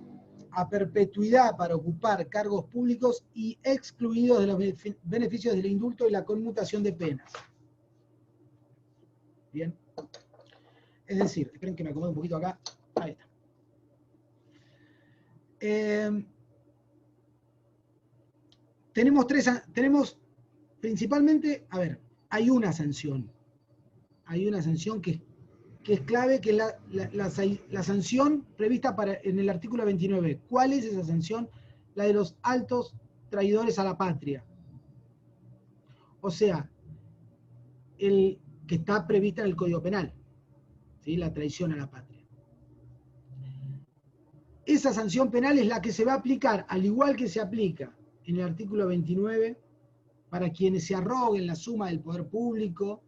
a perpetuidad para ocupar cargos públicos y excluidos de los beneficios del indulto y la conmutación de penas. Bien. Es decir, esperen que me acomode un poquito acá. Ahí está. Tenemos principalmente, hay una sanción. Hay una sanción que es clave, que es la sanción prevista en el artículo 29. ¿Cuál es esa sanción? La de los altos traidores a la patria. O sea, que está prevista en el Código Penal, ¿sí? La traición a la patria. Esa sanción penal es la que se va a aplicar, al igual que se aplica en el artículo 29, para quienes se arroguen la suma del poder público,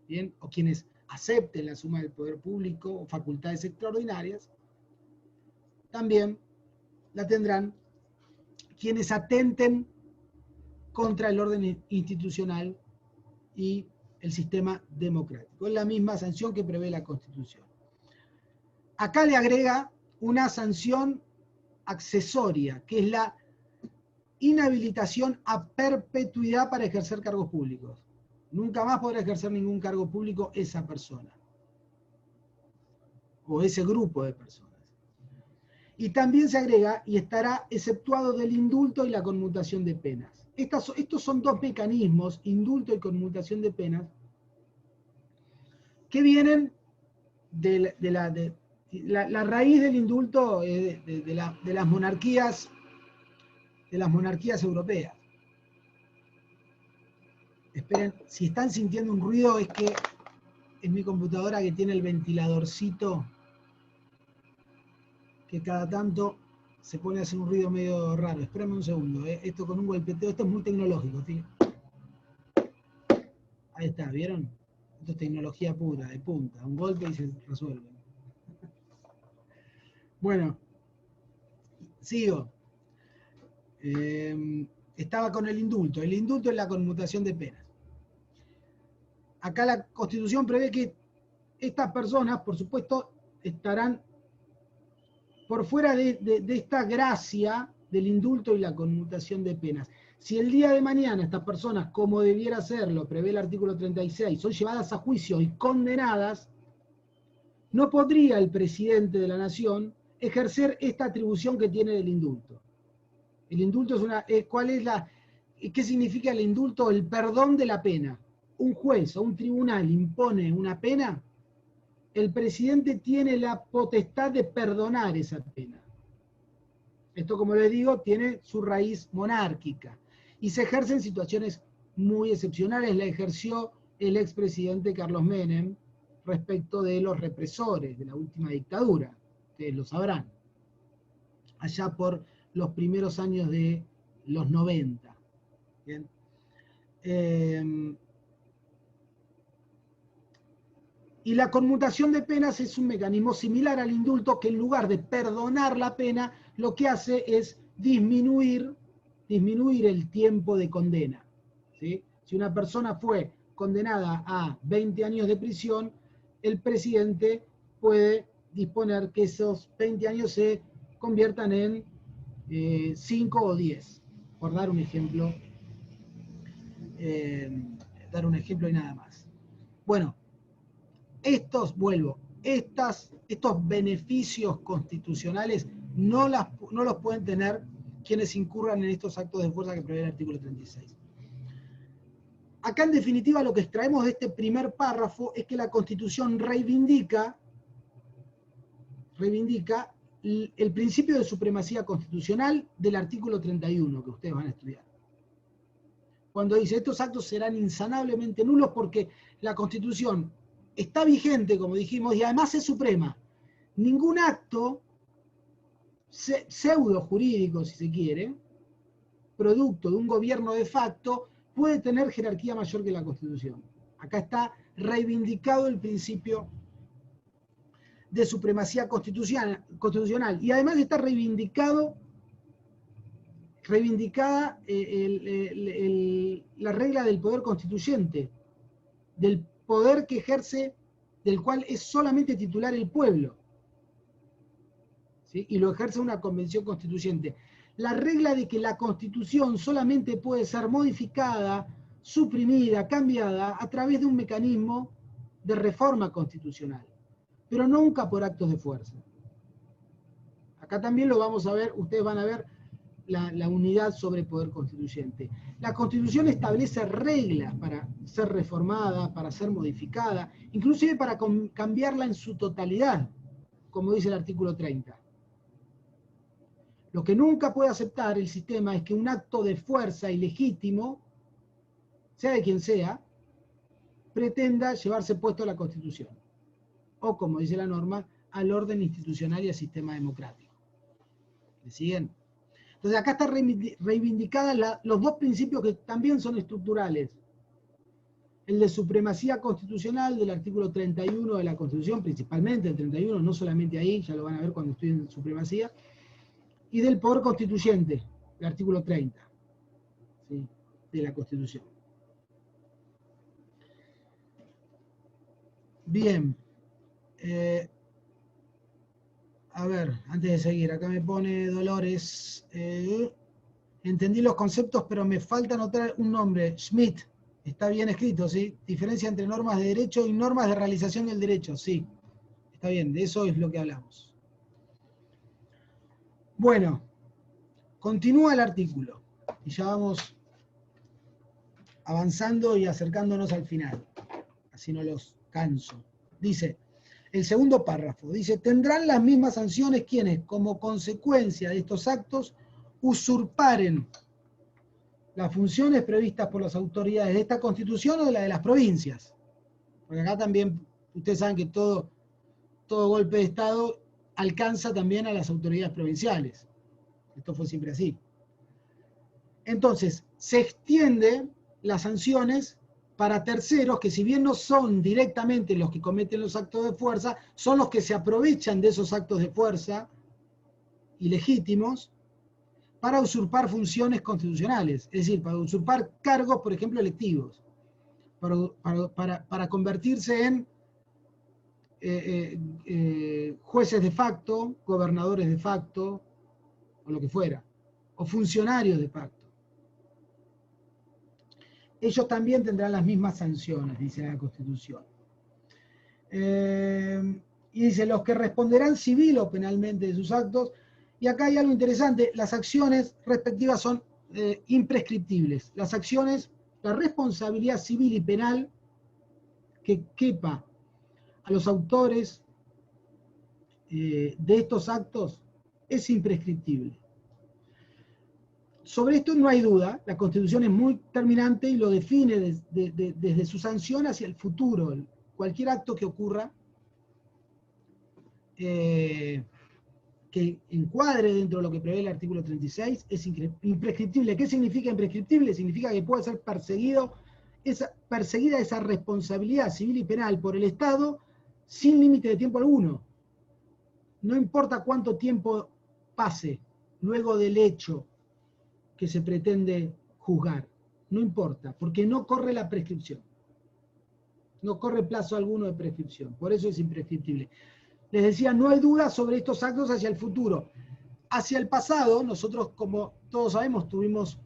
¿bien? O quienes acepten la suma del poder público o facultades extraordinarias. También la tendrán quienes atenten contra el orden institucional y el sistema democrático. Es la misma sanción que prevé la Constitución. Acá le agrega una sanción accesoria, que es la inhabilitación a perpetuidad para ejercer cargos públicos. Nunca más podrá ejercer ningún cargo público esa persona, o ese grupo de personas. Y también se agrega, y estará exceptuado del indulto y la conmutación de penas. Estos son dos mecanismos, indulto y conmutación de penas, que vienen de la raíz del indulto de las monarquías europeas. Esperen, si están sintiendo un ruido es que es mi computadora que tiene el ventiladorcito que cada tanto se pone a hacer un ruido medio raro. Espérenme un segundo, esto con un golpeteo, esto es muy tecnológico, ¿sí? Ahí está, ¿vieron? Esto es tecnología pura, de punta, un golpe y se resuelve. Bueno, sigo. Estaba con el indulto. El indulto es la conmutación de penas. Acá la Constitución prevé que estas personas, por supuesto, estarán por fuera de esta gracia del indulto y la conmutación de penas. Si el día de mañana estas personas, como debiera serlo, prevé el artículo 36, son llevadas a juicio y condenadas, no podría el presidente de la nación ejercer esta atribución que tiene del indulto. El indulto es una... ¿Qué significa el indulto? El perdón de la pena. Un juez o un tribunal impone una pena, el presidente tiene la potestad de perdonar esa pena. Esto, como les digo, tiene su raíz monárquica y se ejerce en situaciones muy excepcionales. La ejerció el expresidente Carlos Menem respecto de los represores de la última dictadura. Ustedes lo sabrán. Allá por los primeros años de los 90. ¿Bien? Y la conmutación de penas es un mecanismo similar al indulto que en lugar de perdonar la pena, lo que hace es disminuir el tiempo de condena. ¿Sí? Si una persona fue condenada a 20 años de prisión, el presidente puede disponer que esos 20 años se conviertan en 5 o 10, por dar un ejemplo. Y nada más. Bueno, estos beneficios constitucionales no los pueden tener quienes incurran en estos actos de fuerza que prevé el artículo 36. Acá, en definitiva, lo que extraemos de este primer párrafo es que la Constitución reivindica el principio de supremacía constitucional del artículo 31 que ustedes van a estudiar. Cuando dice, estos actos serán insanablemente nulos porque la Constitución está vigente, como dijimos, y además es suprema. Ningún acto pseudo jurídico, si se quiere, producto de un gobierno de facto, puede tener jerarquía mayor que la Constitución. Acá está reivindicado el principio de supremacía constitucional y además está reivindicada la regla del poder constituyente, del poder que ejerce, del cual es solamente titular el pueblo, ¿sí? Y lo ejerce una convención constituyente. La regla de que la Constitución solamente puede ser modificada, suprimida, cambiada a través de un mecanismo de reforma constitucional, pero nunca por actos de fuerza. Acá también lo vamos a ver, ustedes van a ver la unidad sobre poder constituyente. La Constitución establece reglas para ser reformada, para ser modificada, inclusive para cambiarla en su totalidad, como dice el artículo 30. Lo que nunca puede aceptar el sistema es que un acto de fuerza ilegítimo, sea de quien sea, pretenda llevarse puesto a la Constitución, o, como dice la norma, al orden institucional y al sistema democrático. ¿Me siguen? Entonces acá está reivindicada los dos principios que también son estructurales. El de supremacía constitucional del artículo 31 de la Constitución, principalmente el 31, no solamente ahí, ya lo van a ver cuando estudien supremacía, y del poder constituyente, el artículo 30, ¿sí?, de la Constitución. Bien. A ver, antes de seguir, acá me pone Dolores. Entendí los conceptos, pero me falta anotar un nombre. Schmidt. Está bien escrito, ¿sí? Diferencia entre normas de derecho y normas de realización del derecho, sí. Está bien, de eso es lo que hablamos. Bueno, continúa el artículo. Y ya vamos avanzando y acercándonos al final. Así no los canso. Dice, el segundo párrafo, dice, tendrán las mismas sanciones quienes, como consecuencia de estos actos, usurparen las funciones previstas por las autoridades de esta Constitución o de la de las provincias. Porque acá también, ustedes saben que todo golpe de Estado alcanza también a las autoridades provinciales. Esto fue siempre así. Entonces, se extiende las sanciones para terceros que, si bien no son directamente los que cometen los actos de fuerza, son los que se aprovechan de esos actos de fuerza ilegítimos para usurpar funciones constitucionales, es decir, para usurpar cargos, por ejemplo, electivos, para convertirse en jueces de facto, gobernadores de facto, o lo que fuera, o funcionarios de facto. ellos también tendrán las mismas sanciones, dice la Constitución. Y dice, los que responderán civil o penalmente de sus actos, y acá hay algo interesante, las acciones respectivas son imprescriptibles. Las acciones, la responsabilidad civil y penal que quepa a los autores de estos actos es imprescriptible. Sobre esto no hay duda, la Constitución es muy terminante y lo define desde su sanción hacia el futuro. Cualquier acto que ocurra que encuadre dentro de lo que prevé el artículo 36 es imprescriptible. ¿Qué significa imprescriptible? Significa que puede ser perseguida esa responsabilidad civil y penal por el Estado sin límite de tiempo alguno. No importa cuánto tiempo pase luego del hecho que se pretende juzgar. No importa, porque no corre la prescripción. No corre plazo alguno de prescripción. Por eso es imprescriptible. Les decía, no hay duda sobre estos actos hacia el futuro. Hacia el pasado, nosotros, como todos sabemos, tuvimos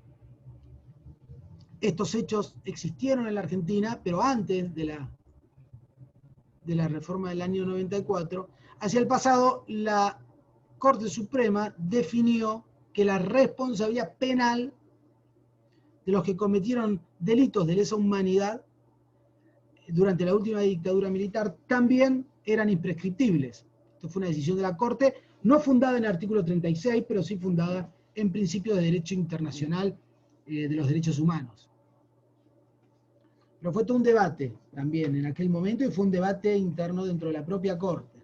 estos hechos, existieron en la Argentina, pero antes de la reforma del año 94, hacia el pasado, la Corte Suprema definió que la responsabilidad penal de los que cometieron delitos de lesa humanidad durante la última dictadura militar también eran imprescriptibles. Esto fue una decisión de la Corte, no fundada en el artículo 36, pero sí fundada en principios de derecho internacional de los derechos humanos. Pero fue todo un debate también en aquel momento y fue un debate interno dentro de la propia Corte.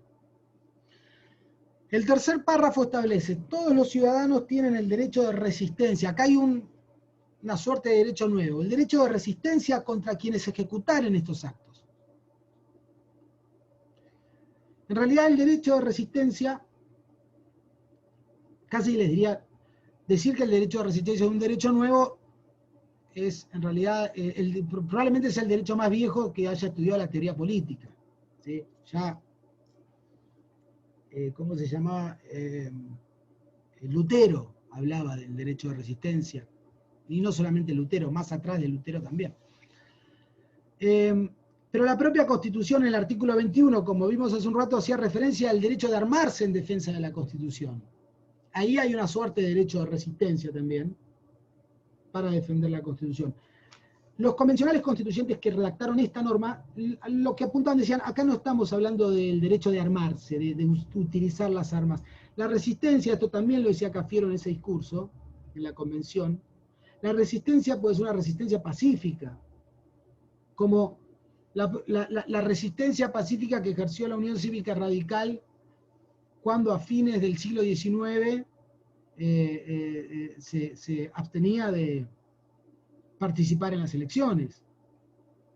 El tercer párrafo establece, todos los ciudadanos tienen el derecho de resistencia. Acá hay una suerte de derecho nuevo, el derecho de resistencia contra quienes ejecutaren estos actos. En realidad el derecho de resistencia, casi les diría, decir que el derecho de resistencia es un derecho nuevo, es en realidad, probablemente es el derecho más viejo que haya estudiado la teoría política. ¿Sí? Ya, ¿cómo se llamaba? Lutero hablaba del derecho de resistencia, y no solamente Lutero, más atrás de Lutero también. Pero la propia Constitución, en el artículo 21, como vimos hace un rato, hacía referencia al derecho de armarse en defensa de la Constitución. Ahí hay una suerte de derecho de resistencia también para defender la Constitución. Los convencionales constituyentes que redactaron esta norma, lo que apuntaban decían, acá no estamos hablando del derecho de armarse, de utilizar las armas. La resistencia, esto también lo decía Cafiero en ese discurso, en la convención, la resistencia puede ser una resistencia pacífica, como la resistencia pacífica que ejerció la Unión Cívica Radical cuando a fines del siglo XIX se abstenía de participar en las elecciones,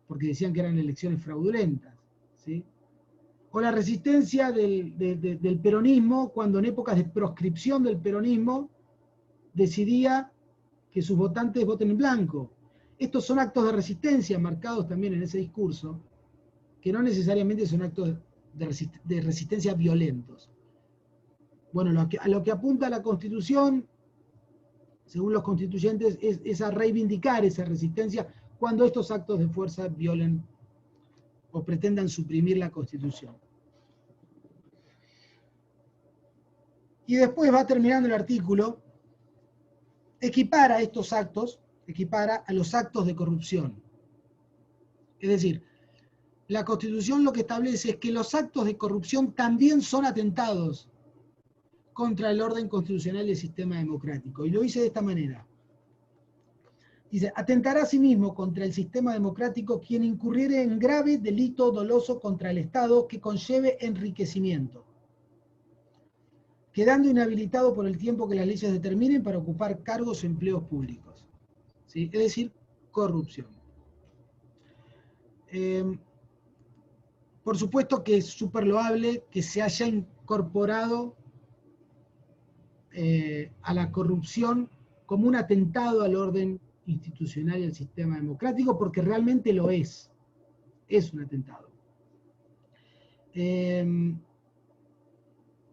porque decían que eran elecciones fraudulentas, ¿sí? O la resistencia del peronismo cuando en épocas de proscripción del peronismo decidía que sus votantes voten en blanco. Estos son actos de resistencia marcados también en ese discurso, que no necesariamente son actos de resistencia violentos. Bueno, a lo que apunta la Constitución, según los constituyentes, es a reivindicar esa resistencia cuando estos actos de fuerza violen o pretendan suprimir la Constitución. Y después va terminando el artículo, equipara estos actos, equipara a los actos de corrupción. Es decir, la Constitución lo que establece es que los actos de corrupción también son atentados contra el orden constitucional del sistema democrático. Y lo dice de esta manera. Dice, atentará asimismo contra el sistema democrático quien incurriere en grave delito doloso contra el Estado que conlleve enriquecimiento, quedando inhabilitado por el tiempo que las leyes determinen para ocupar cargos o empleos públicos. ¿Sí? Es decir, corrupción. Por supuesto que es súper loable que se haya incorporado a la corrupción como un atentado al orden institucional y al sistema democrático, porque realmente lo es un atentado.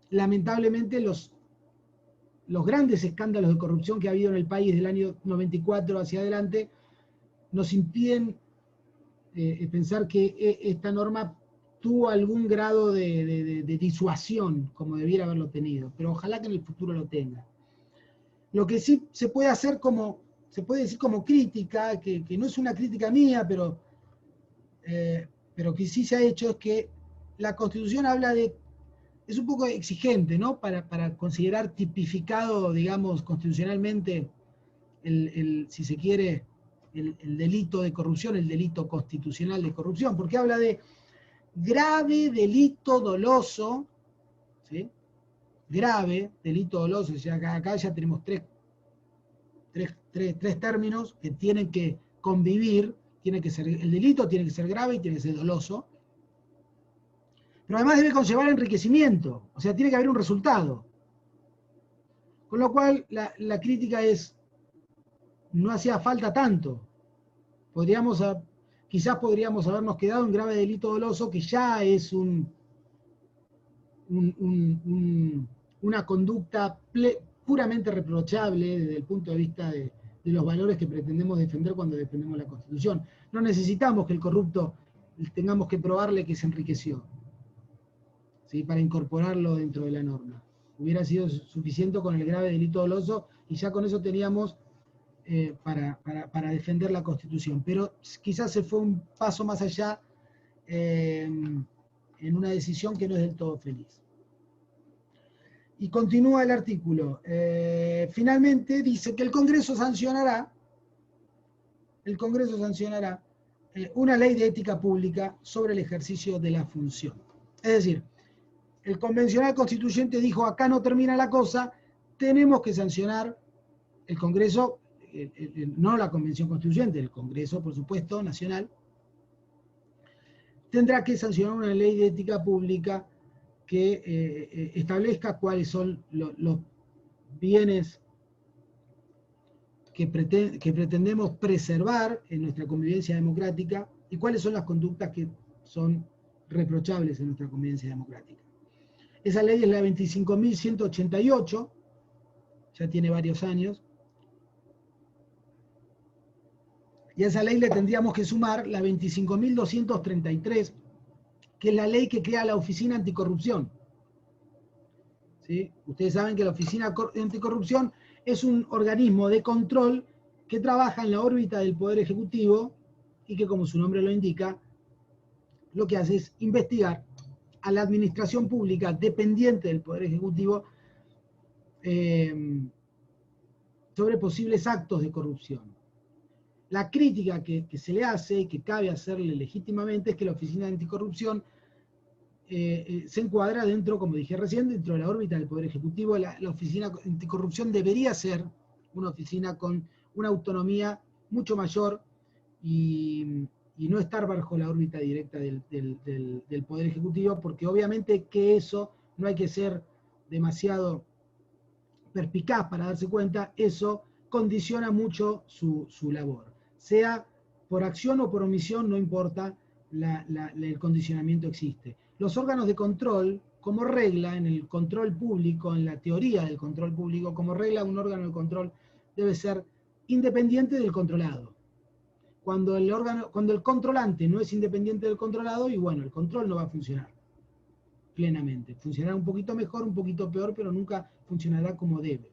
Lamentablemente los grandes escándalos de corrupción que ha habido en el país del año 94 hacia adelante nos impiden pensar que esta norma tuvo algún grado de disuasión, como debiera haberlo tenido, pero ojalá que en el futuro lo tenga. Lo que sí se puede hacer se puede decir como crítica, que no es una crítica mía, pero que sí se ha hecho, es que la Constitución habla es un poco exigente, ¿no? Para considerar tipificado, digamos, constitucionalmente, si se quiere, el delito de corrupción, el delito constitucional de corrupción, porque habla de grave delito doloso, ¿sí? Grave delito doloso, o sea, acá ya tenemos tres términos que tienen que convivir, el delito tiene que ser grave y tiene que ser doloso, pero además debe conllevar enriquecimiento, o sea, tiene que haber un resultado. Con lo cual, la crítica es, no hacía falta tanto. Quizás podríamos habernos quedado en grave delito doloso, que ya es una conducta puramente reprochable desde el punto de vista de los valores que pretendemos defender cuando defendemos la Constitución. No necesitamos que el corrupto tengamos que probarle que se enriqueció, ¿sí? Para incorporarlo dentro de la norma. Hubiera sido suficiente con el grave delito doloso y ya con eso teníamos para defender la Constitución. Pero quizás se fue un paso más allá en una decisión que no es del todo feliz. Y continúa el artículo. Finalmente dice que el Congreso sancionará una ley de ética pública sobre el ejercicio de la función. Es decir, el convencional constituyente dijo, acá no termina la cosa, tenemos que sancionar el Congreso, no la Convención Constituyente, el Congreso, por supuesto, nacional, tendrá que sancionar una ley de ética pública que establezca cuáles son los bienes que pretendemos preservar en nuestra convivencia democrática y cuáles son las conductas que son reprochables en nuestra convivencia democrática. Esa ley es la 25.188, ya tiene varios años, y a esa ley le tendríamos que sumar la 25.233, que es la ley que crea la Oficina Anticorrupción. ¿Sí? Ustedes saben que la Oficina Anticorrupción es un organismo de control que trabaja en la órbita del Poder Ejecutivo y que, como su nombre lo indica, lo que hace es investigar a la administración pública dependiente del Poder Ejecutivo sobre posibles actos de corrupción. La crítica que se le hace y que cabe hacerle legítimamente es que la Oficina Anticorrupción se encuadra dentro, como dije recién, dentro de la órbita del Poder Ejecutivo. La Oficina Anticorrupción debería ser una oficina con una autonomía mucho mayor y no estar bajo la órbita directa del Poder Ejecutivo, porque obviamente que eso no hay que ser demasiado perspicaz para darse cuenta, eso condiciona mucho su labor. Sea por acción o por omisión, no importa, el condicionamiento existe. Los órganos de control, como regla, en el control público, en la teoría del control público, como regla, un órgano de control debe ser independiente del controlado. Cuando el controlante no es independiente del controlado, y bueno, el control no va a funcionar plenamente. Funcionará un poquito mejor, un poquito peor, pero nunca funcionará como debe.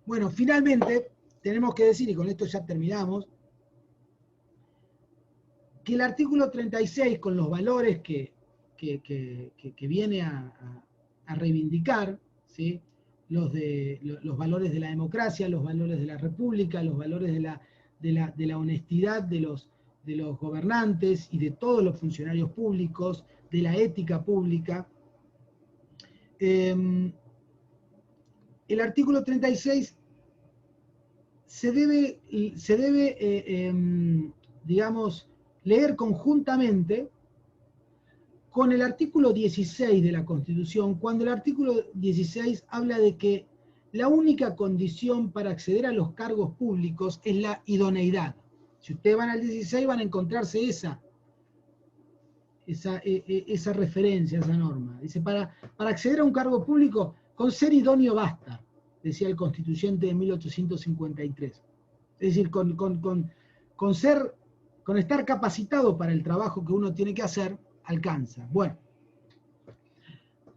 Bueno, finalmente, tenemos que decir, y con esto ya terminamos, que el artículo 36, con los valores que viene a reivindicar, ¿sí? Los valores de la democracia, los valores de la república, los valores de la honestidad de los gobernantes y de todos los funcionarios públicos, de la ética pública. El artículo 36 se debe digamos, leer conjuntamente con el artículo 16 de la Constitución, cuando el artículo 16 habla de que la única condición para acceder a los cargos públicos es la idoneidad. Si ustedes van al 16 van a encontrarse esa referencia, esa norma. Dice, para acceder a un cargo público, con ser idóneo basta, decía el constituyente de 1853. Es decir, con estar capacitado para el trabajo que uno tiene que hacer, alcanza. Bueno,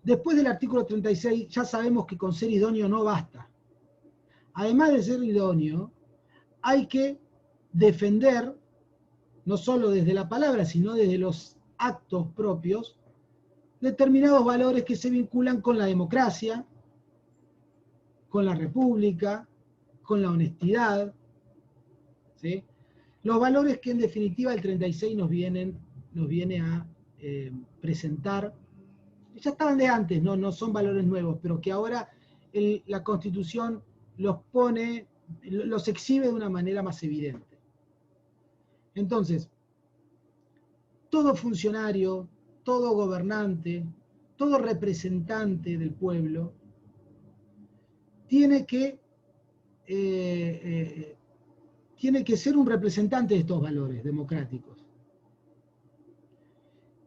después del artículo 36 ya sabemos que con ser idóneo no basta. Además de ser idóneo, hay que defender, no solo desde la palabra, sino desde los actos propios, determinados valores que se vinculan con la democracia, con la república, con la honestidad, ¿sí? Los valores que en definitiva el 36 nos viene a presentar, ya estaban de antes, no son valores nuevos, pero que ahora la Constitución los exhibe de una manera más evidente. Entonces, todo funcionario, todo gobernante, todo representante del pueblo tiene que ser un representante de estos valores democráticos.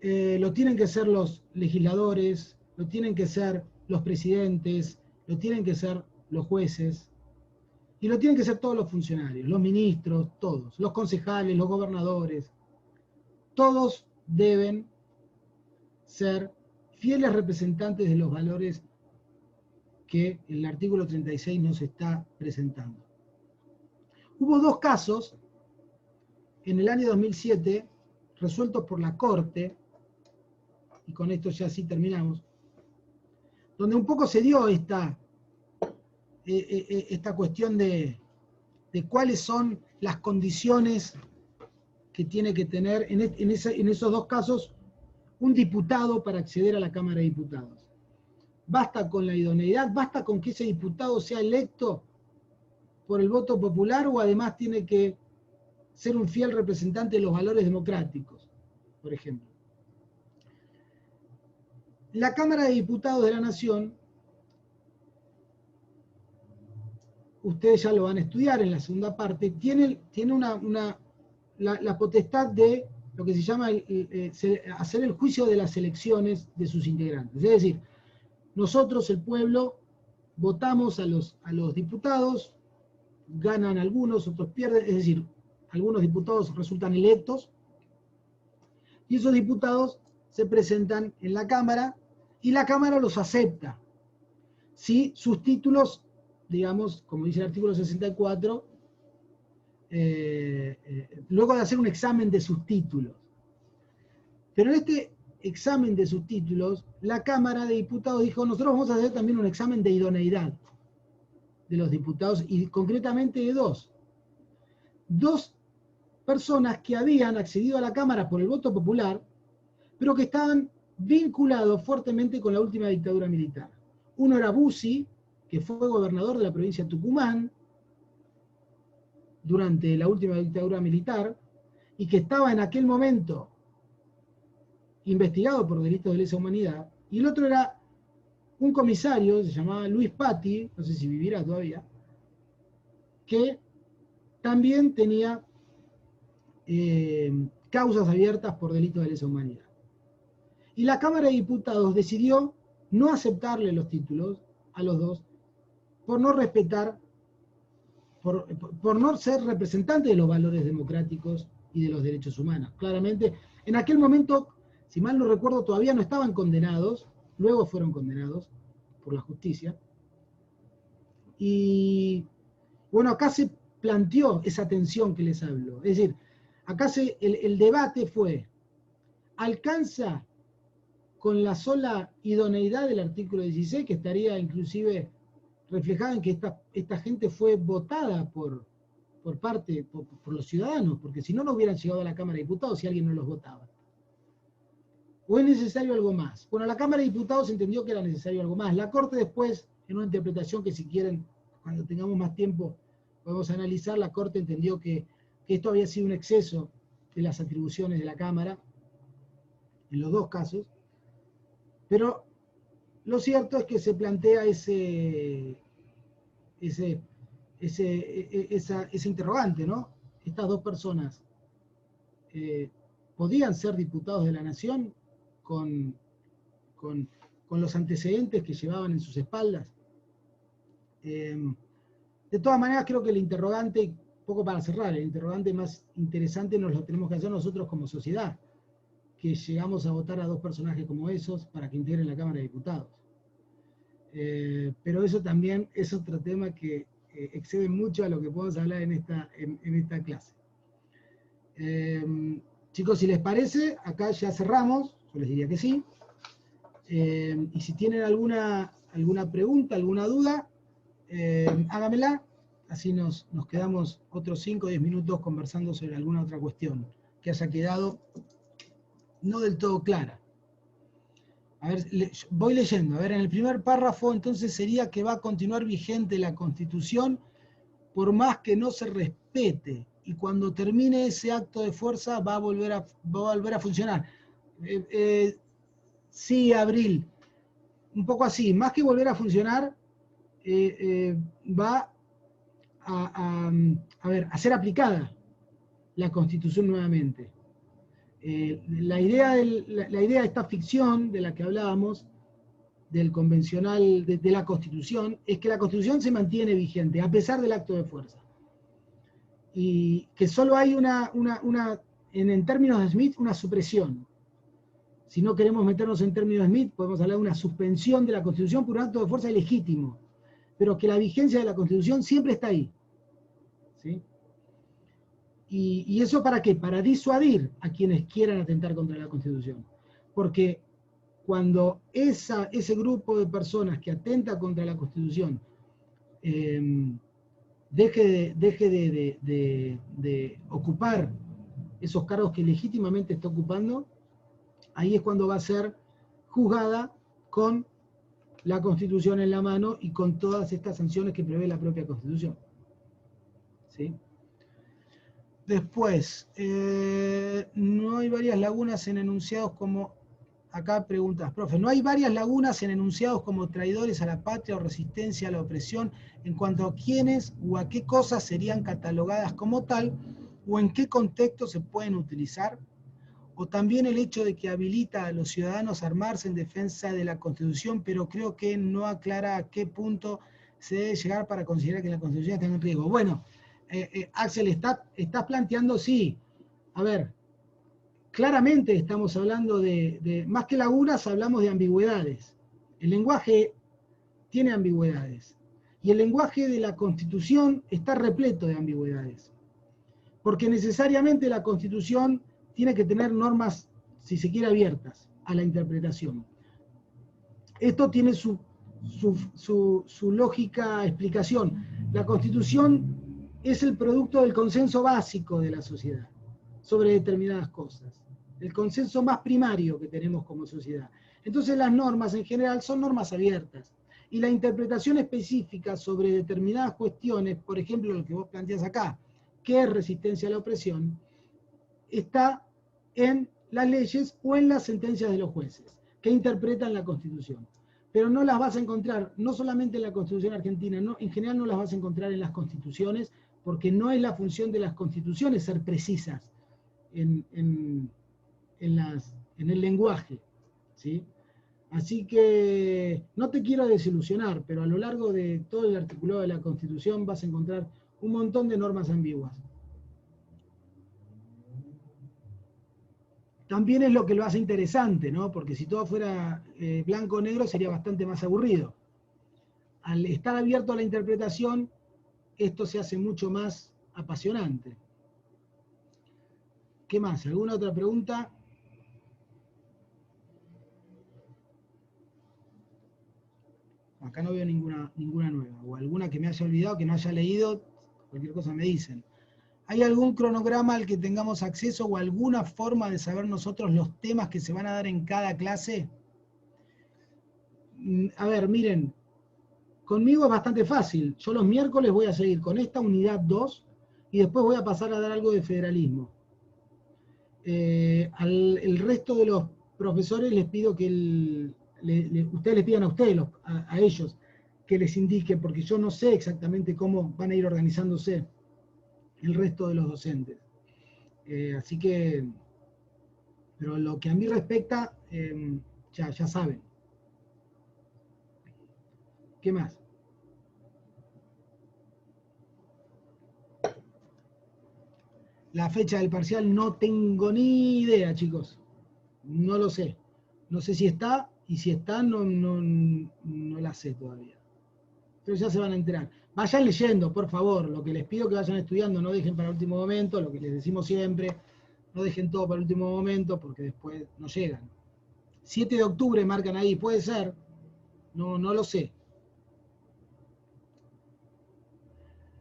Lo tienen que ser los legisladores, lo tienen que ser los presidentes, lo tienen que ser los jueces, y lo tienen que ser todos los funcionarios, los ministros, todos, los concejales, los gobernadores. Todos deben ser fieles representantes de los valores que el artículo 36 nos está presentando. Hubo dos casos en el año 2007 resueltos por la Corte, y con esto ya sí terminamos, donde un poco se dio esta cuestión de cuáles son las condiciones que tiene que tener en esos dos casos un diputado para acceder a la Cámara de Diputados. Basta con la idoneidad, basta con que ese diputado sea electo por el voto popular, o además tiene que ser un fiel representante de los valores democráticos, por ejemplo. La Cámara de Diputados de la Nación, ustedes ya lo van a estudiar en la segunda parte, tiene la potestad de lo que se llama hacer el juicio de las elecciones de sus integrantes. Es decir, nosotros, el pueblo, votamos a los diputados, ganan algunos, otros pierden, es decir, algunos diputados resultan electos, y esos diputados se presentan en la Cámara, y la Cámara los acepta, si sus títulos, digamos, como dice el artículo 64, luego de hacer un examen de sus títulos. Pero en este examen de sus títulos, la Cámara de Diputados dijo, nosotros vamos a hacer también un examen de idoneidad de los diputados, y concretamente de dos personas que habían accedido a la Cámara por el voto popular, pero que estaban vinculados fuertemente con la última dictadura militar. Uno era Bussi, que fue gobernador de la provincia de Tucumán durante la última dictadura militar, y que estaba en aquel momento investigado por delitos de lesa humanidad, y el otro era un comisario, se llamaba Luis Patti, no sé si vivirá todavía, que también tenía causas abiertas por delitos de lesa humanidad. Y la Cámara de Diputados decidió no aceptarle los títulos a los dos por no respetar, por no ser representante de los valores democráticos y de los derechos humanos. Claramente, en aquel momento, si mal no recuerdo, todavía no estaban condenados, luego fueron condenados por la justicia. Y bueno, acá se planteó esa tensión que les hablo. Es decir, acá el debate fue, ¿alcanza con la sola idoneidad del artículo 16, que estaría inclusive reflejada en que esta gente fue votada por los ciudadanos, porque si no, no hubieran llegado a la Cámara de Diputados si alguien no los votaba? ¿O es necesario algo más? Bueno, la Cámara de Diputados entendió que era necesario algo más. La Corte después, en una interpretación que si quieren, cuando tengamos más tiempo, podemos analizar, la Corte entendió que esto había sido un exceso de las atribuciones de la Cámara, en los dos casos, pero lo cierto es que se plantea ese interrogante, ¿no? Estas dos personas podían ser diputados de la Nación con los antecedentes que llevaban en sus espaldas. De todas maneras, creo que el interrogante poco para cerrar, el interrogante más interesante nos lo tenemos que hacer nosotros como sociedad, que llegamos a votar a 2 personajes como esos para que integren la Cámara de Diputados. Pero eso también es otro tema que excede mucho a lo que podemos hablar en esta clase. Chicos, si les parece, acá ya cerramos, yo les diría que sí. Y si tienen alguna pregunta, alguna duda, hágamela, así nos quedamos otros 5 o 10 minutos conversando sobre alguna otra cuestión que haya quedado no del todo clara. A ver, voy leyendo. A ver, en el primer párrafo entonces sería que va a continuar vigente la Constitución por más que no se respete, y cuando termine ese acto de fuerza va a volver a funcionar. Sí, Abril, un poco así, más que volver a funcionar, va a ser aplicada la Constitución nuevamente. La idea de esta ficción de la que hablábamos, del convencional, de la Constitución, es que la Constitución se mantiene vigente, a pesar del acto de fuerza. Y que solo hay en términos de Smith, una supresión. Si no queremos meternos en términos de Smith, podemos hablar de una suspensión de la Constitución por un acto de fuerza ilegítimo, pero que la vigencia de la Constitución siempre está ahí. ¿Sí? ¿Y eso para qué? Para disuadir a quienes quieran atentar contra la Constitución. Porque cuando ese grupo de personas que atenta contra la Constitución deje de ocupar esos cargos que legítimamente está ocupando, ahí es cuando va a ser juzgada con la Constitución en la mano y con todas estas sanciones que prevé la propia Constitución. ¿Sí? Después, no hay varias lagunas en enunciados como... Acá preguntas, profe, ¿no hay varias lagunas en enunciados como traidores a la patria o resistencia a la opresión en cuanto a quiénes o a qué cosas serían catalogadas como tal o en qué contexto se pueden utilizar? O también el hecho de que habilita a los ciudadanos a armarse en defensa de la Constitución, pero creo que no aclara a qué punto se debe llegar para considerar que la Constitución está en riesgo. Bueno, Axel, estás planteando, sí, a ver, claramente estamos hablando de más que lagunas, hablamos de ambigüedades. El lenguaje tiene ambigüedades. Y el lenguaje de la Constitución está repleto de ambigüedades. Porque necesariamente la Constitución tiene que tener normas, si se quiere, abiertas a la interpretación. Esto tiene su lógica explicación. La Constitución es el producto del consenso básico de la sociedad sobre determinadas cosas, el consenso más primario que tenemos como sociedad. Entonces las normas en general son normas abiertas, y la interpretación específica sobre determinadas cuestiones, por ejemplo lo que vos planteás acá, que es resistencia a la opresión, está en las leyes o en las sentencias de los jueces, que interpretan la Constitución. Pero no las vas a encontrar, no solamente en la Constitución argentina, no, en general no las vas a encontrar en las constituciones, porque no es la función de las constituciones ser precisas en el lenguaje, ¿sí? Así que no te quiero desilusionar, pero a lo largo de todo el articulado de la Constitución vas a encontrar un montón de normas ambiguas. También es lo que lo hace interesante, ¿no? Porque si todo fuera blanco o negro sería bastante más aburrido. Al estar abierto a la interpretación, esto se hace mucho más apasionante. ¿Qué más? ¿Alguna otra pregunta? Acá no veo ninguna nueva, o alguna que me haya olvidado, que no haya leído, cualquier cosa me dicen. ¿Hay algún cronograma al que tengamos acceso o alguna forma de saber nosotros los temas que se van a dar en cada clase? A ver, miren, conmigo es bastante fácil. Yo los miércoles voy a seguir con esta unidad 2 y después voy a pasar a dar algo de federalismo. El resto de los profesores les pido que ustedes les pidan a ustedes, a ellos, que les indiquen, porque yo no sé exactamente cómo van a ir organizándose el resto de los docentes. Así que, pero lo que a mí respecta, ya saben. ¿Qué más? La fecha del parcial no tengo ni idea, chicos. No lo sé. No sé si está, y si está, no la sé todavía. Pero ya se van a enterar. Vayan leyendo, por favor. Lo que les pido que vayan estudiando, no dejen para el último momento, lo que les decimos siempre, no dejen todo para el último momento, porque después no llegan. 7 de octubre marcan ahí, puede ser. No lo sé.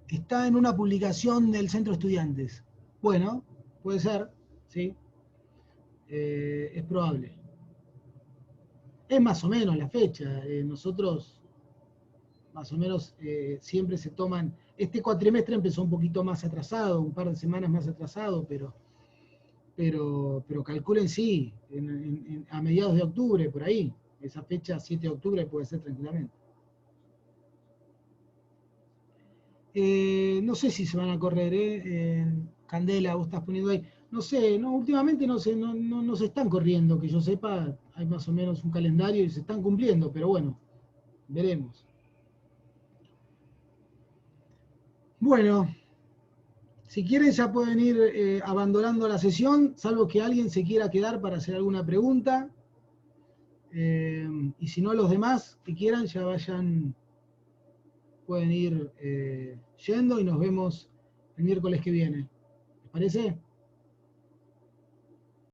Está en una publicación del Centro de Estudiantes. Bueno, puede ser, sí. Es probable. Es más o menos la fecha. Nosotros, más o menos, siempre se toman... Este cuatrimestre empezó un poquito más atrasado, un par de semanas más atrasado, pero calculen sí, a mediados de octubre, por ahí. Esa fecha, 7 de octubre, puede ser tranquilamente. No sé si se van a correr, Candela, vos estás poniendo ahí. No sé, no, últimamente no se están corriendo, que yo sepa, hay más o menos un calendario y se están cumpliendo, pero bueno, veremos. Bueno, si quieren ya pueden ir abandonando la sesión, salvo que alguien se quiera quedar para hacer alguna pregunta. Y si no, los demás que quieran ya vayan, pueden ir yendo y nos vemos el miércoles que viene. ¿Les parece?